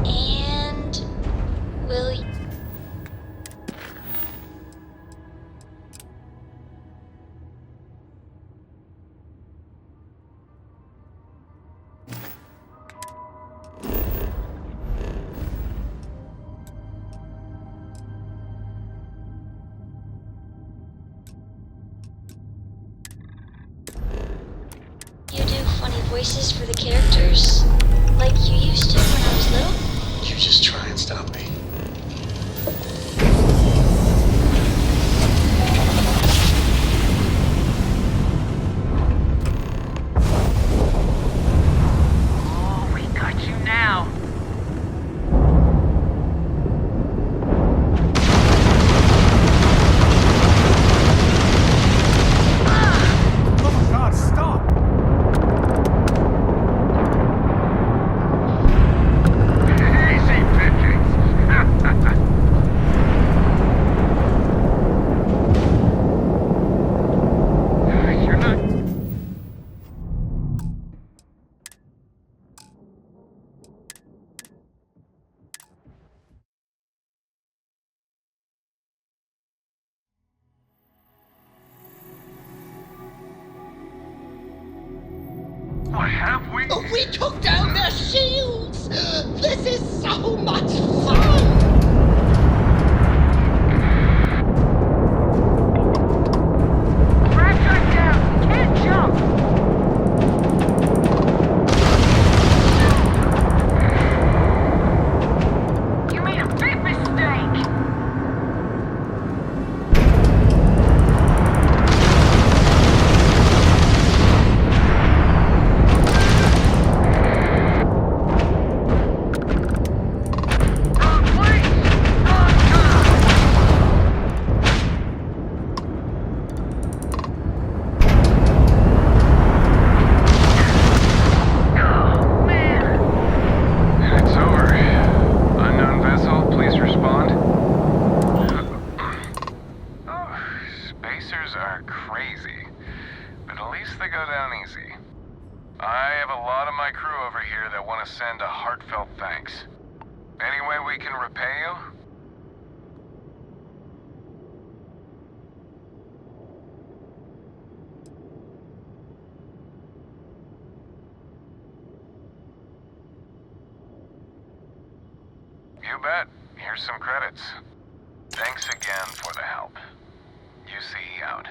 And... will you... You do funny voices for the characters? Like you used to when I was little? You just try and stop me. Oh, we got you now. Oh my god, stop! Easy pickings. You're not... What have we? We took down their shields! This is so much fun! Raptor's down. Can't jump. You made a big mistake. It's over. Unknown vessel, please respond. Spacers are crazy, but at least they go down easy. I have a lot of my crew over here that want to send a heartfelt thanks. Any way we can repay you? You bet. Here's some credits. Thanks again for the help. UC out.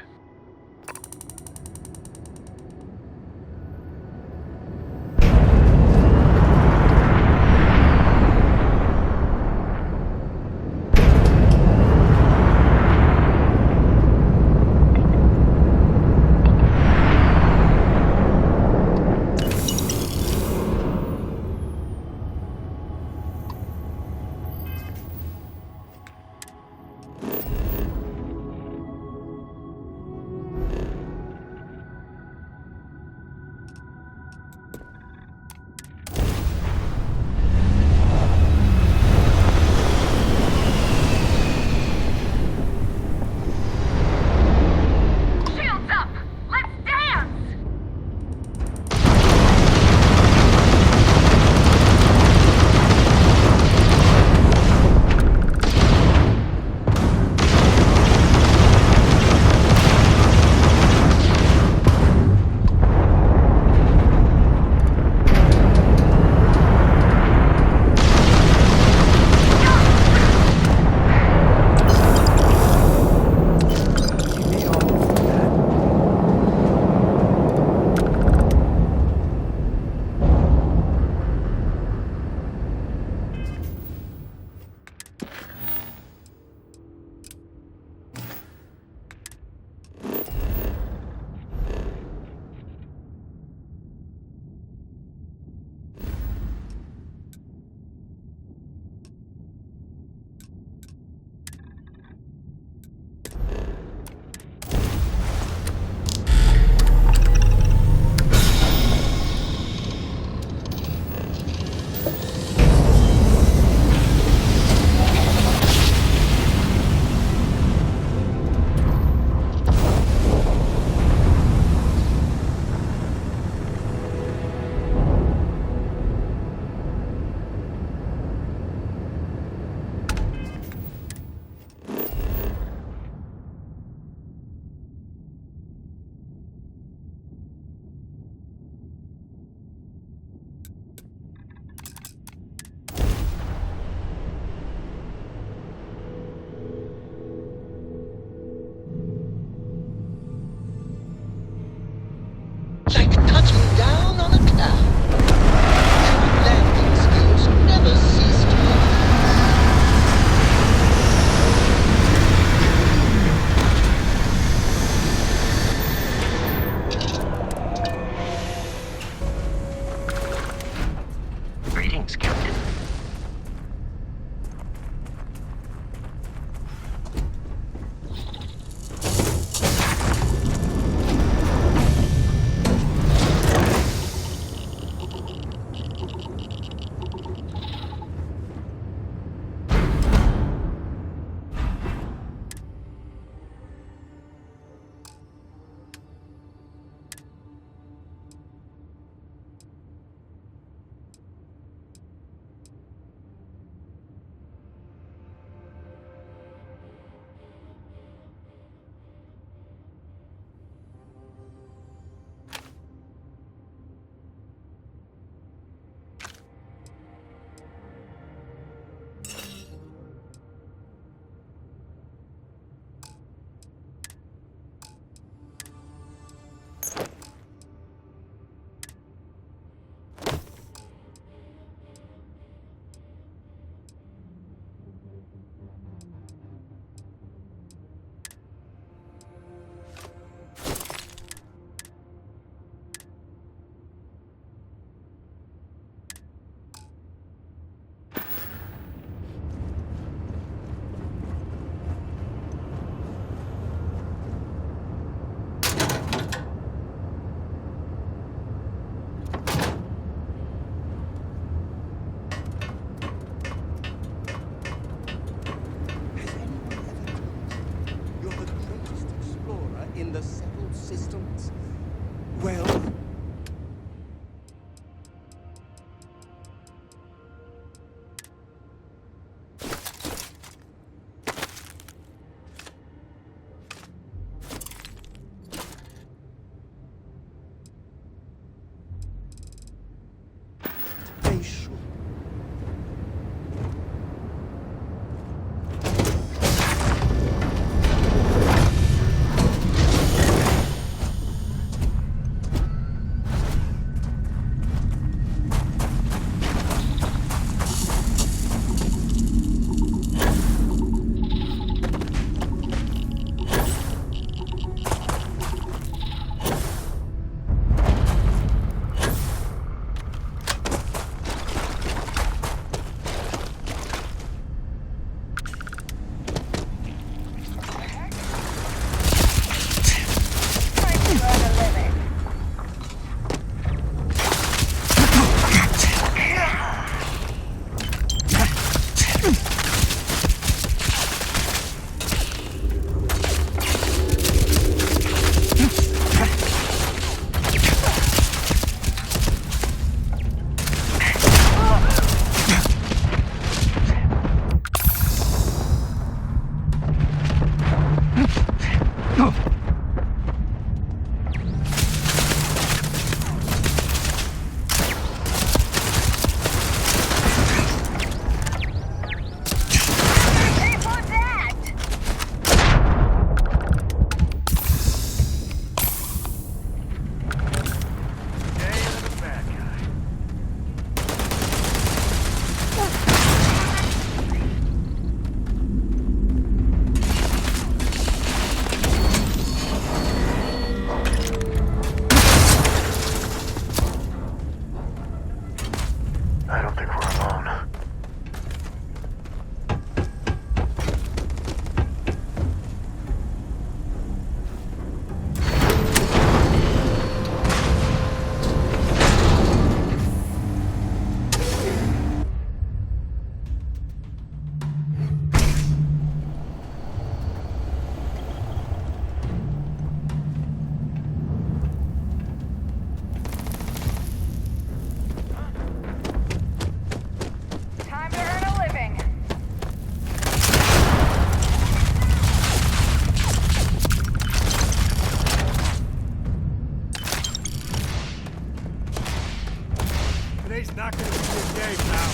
Today's not gonna be a day, pal.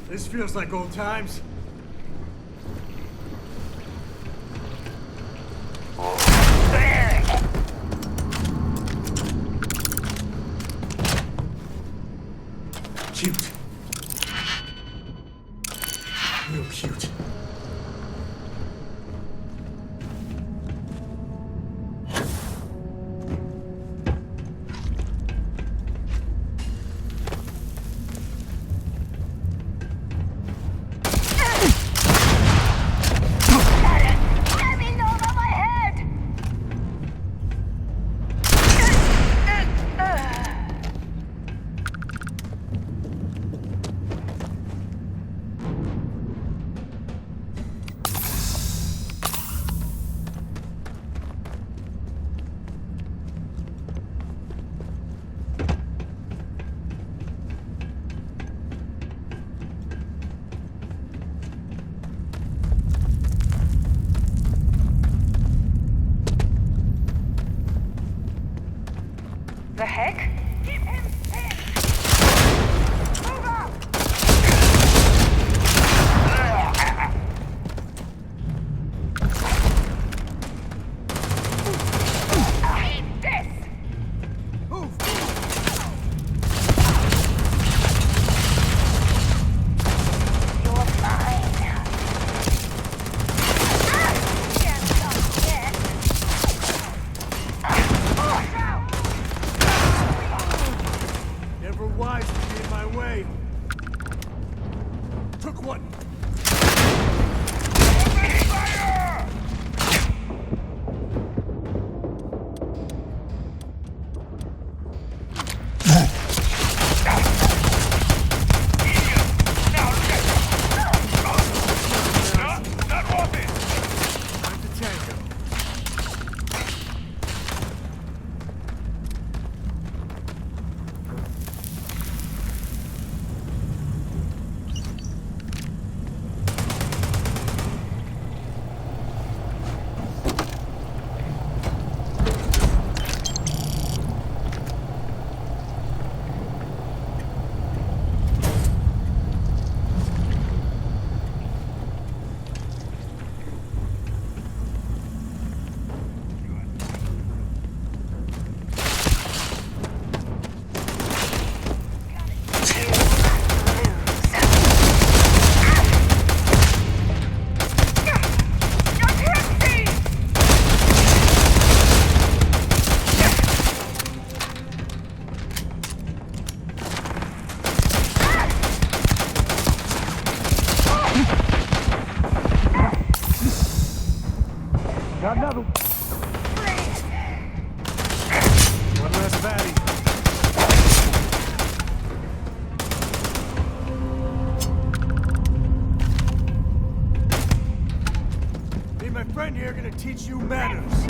This feels like old times. Cute. Real cute. The heck? Keep him pinned! Move up! Eat this! Move! You're mine. Can't stop yet. Never wise to be in my way. Took one. Fire! Time to tango. Got another. One less baddie. Me and my friend here are gonna teach you manners.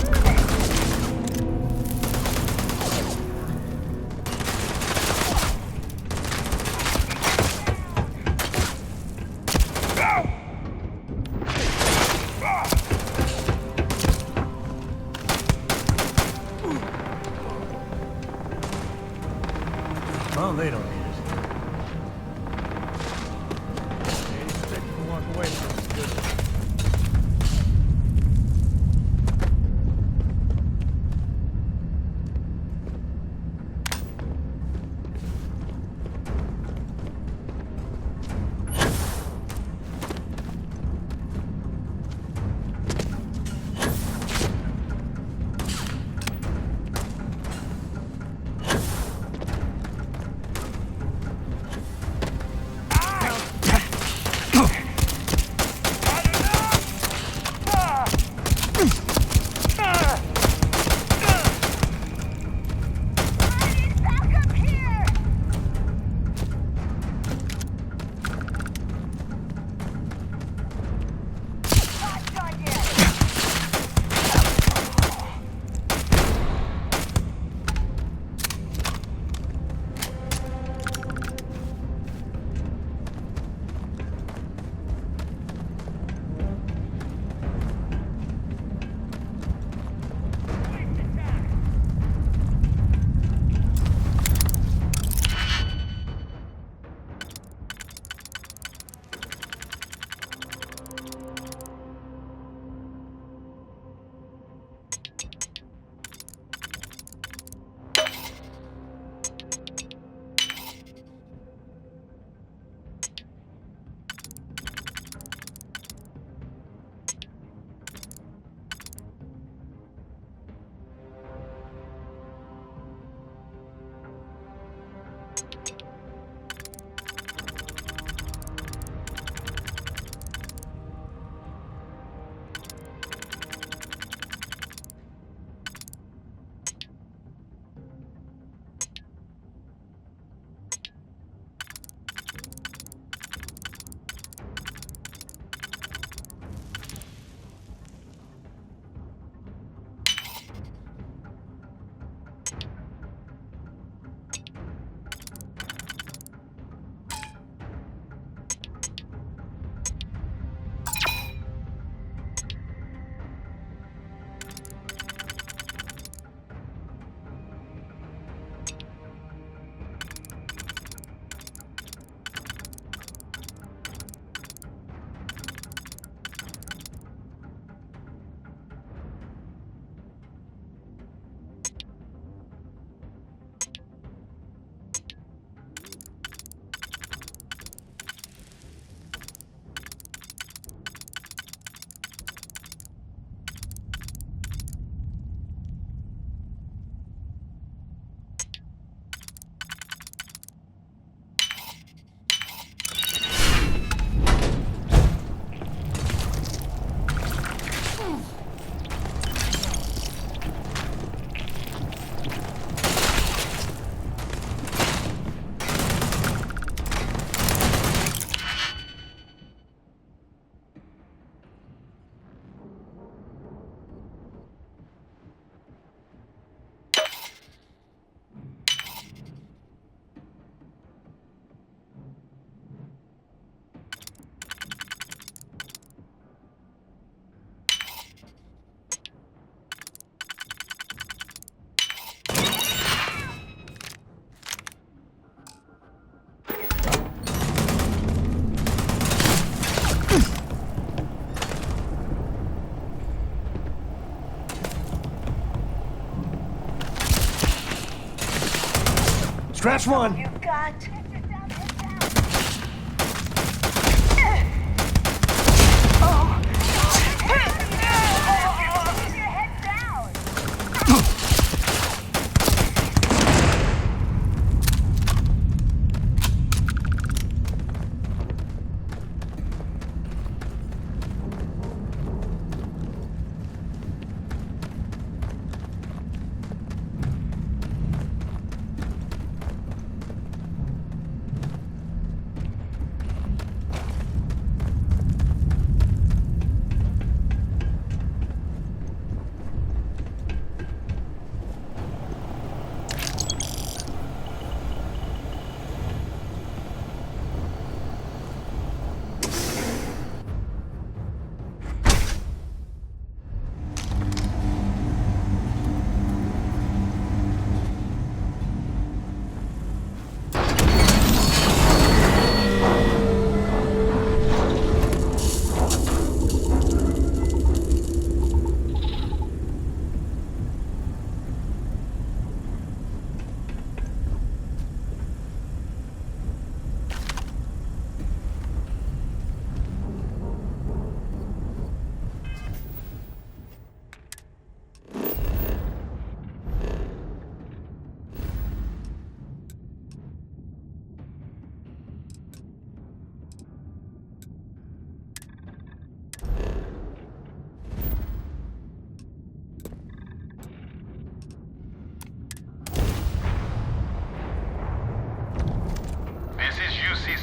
Crash one! You got.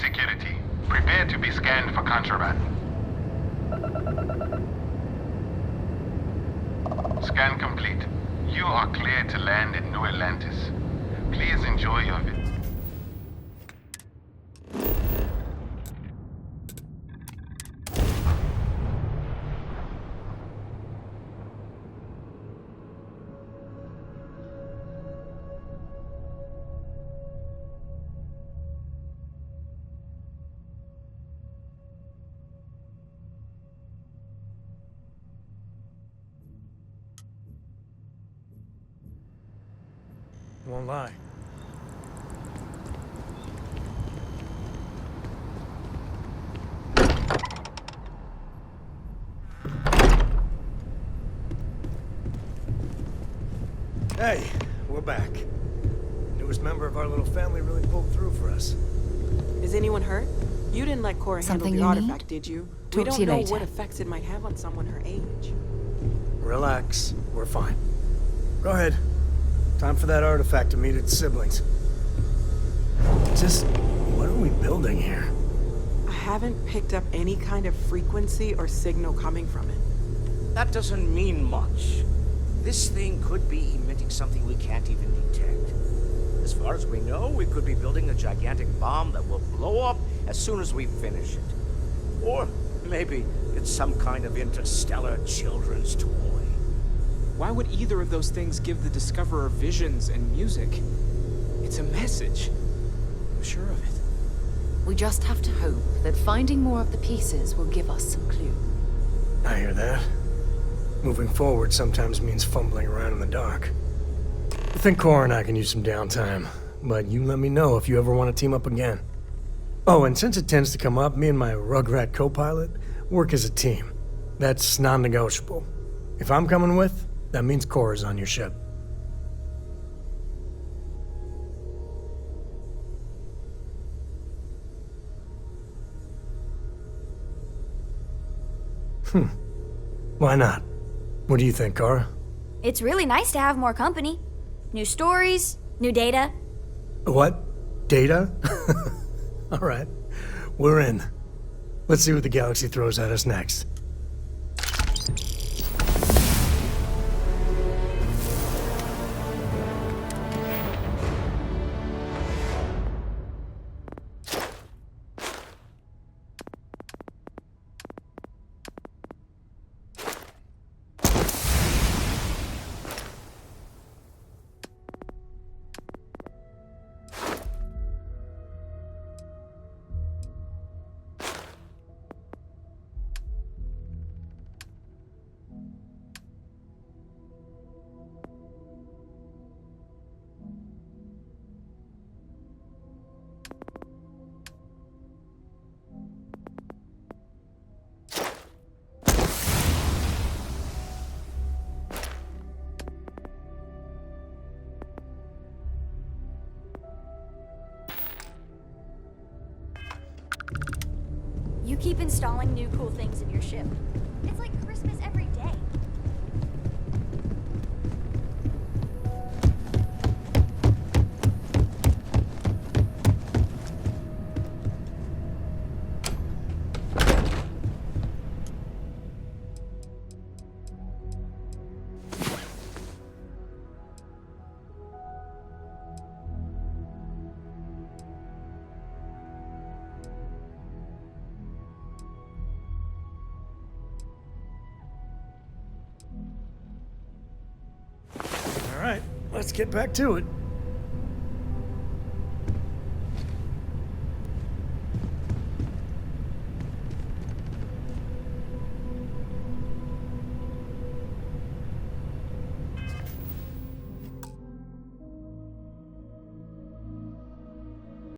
Security. Prepare to be scanned for contraband. Scan complete. You are clear to land in New Atlantis. Please enjoy your visit. Won't lie. Hey, we're back. Newest member of our little family really pulled through for us. Is anyone hurt? You didn't let Cora handle Something the you artifact, need? did you? Talk We to don't you know later. what effects it might have on someone her age. Relax, we're fine. Go ahead. Time for that artifact to meet its siblings. Just, what are we building here? I haven't picked up any kind of frequency or signal coming from it. That doesn't mean much. This thing could be emitting something we can't even detect. As far as we know, we could be building a gigantic bomb that will blow up as soon as we finish it. Or maybe it's some kind of interstellar children's toy. Why would either of those things give the Discoverer visions and music? It's a message. I'm sure of it. We just have to hope that finding more of the pieces will give us some clue. I hear that. Moving forward sometimes means fumbling around in the dark. I think Cora and I can use some downtime, but you let me know if you ever want to team up again. Oh, and since it tends to come up, me and my Rugrat co-pilot work as a team. That's non-negotiable. If I'm coming with, that means Cora's on your ship. Why not? What do you think, Cora? It's really nice to have more company. New stories, new data. What? Data? All right. We're in. Let's see what the galaxy throws at us next. You keep installing new cool things in your ship. It's like Christmas every day. All right, let's get back to it.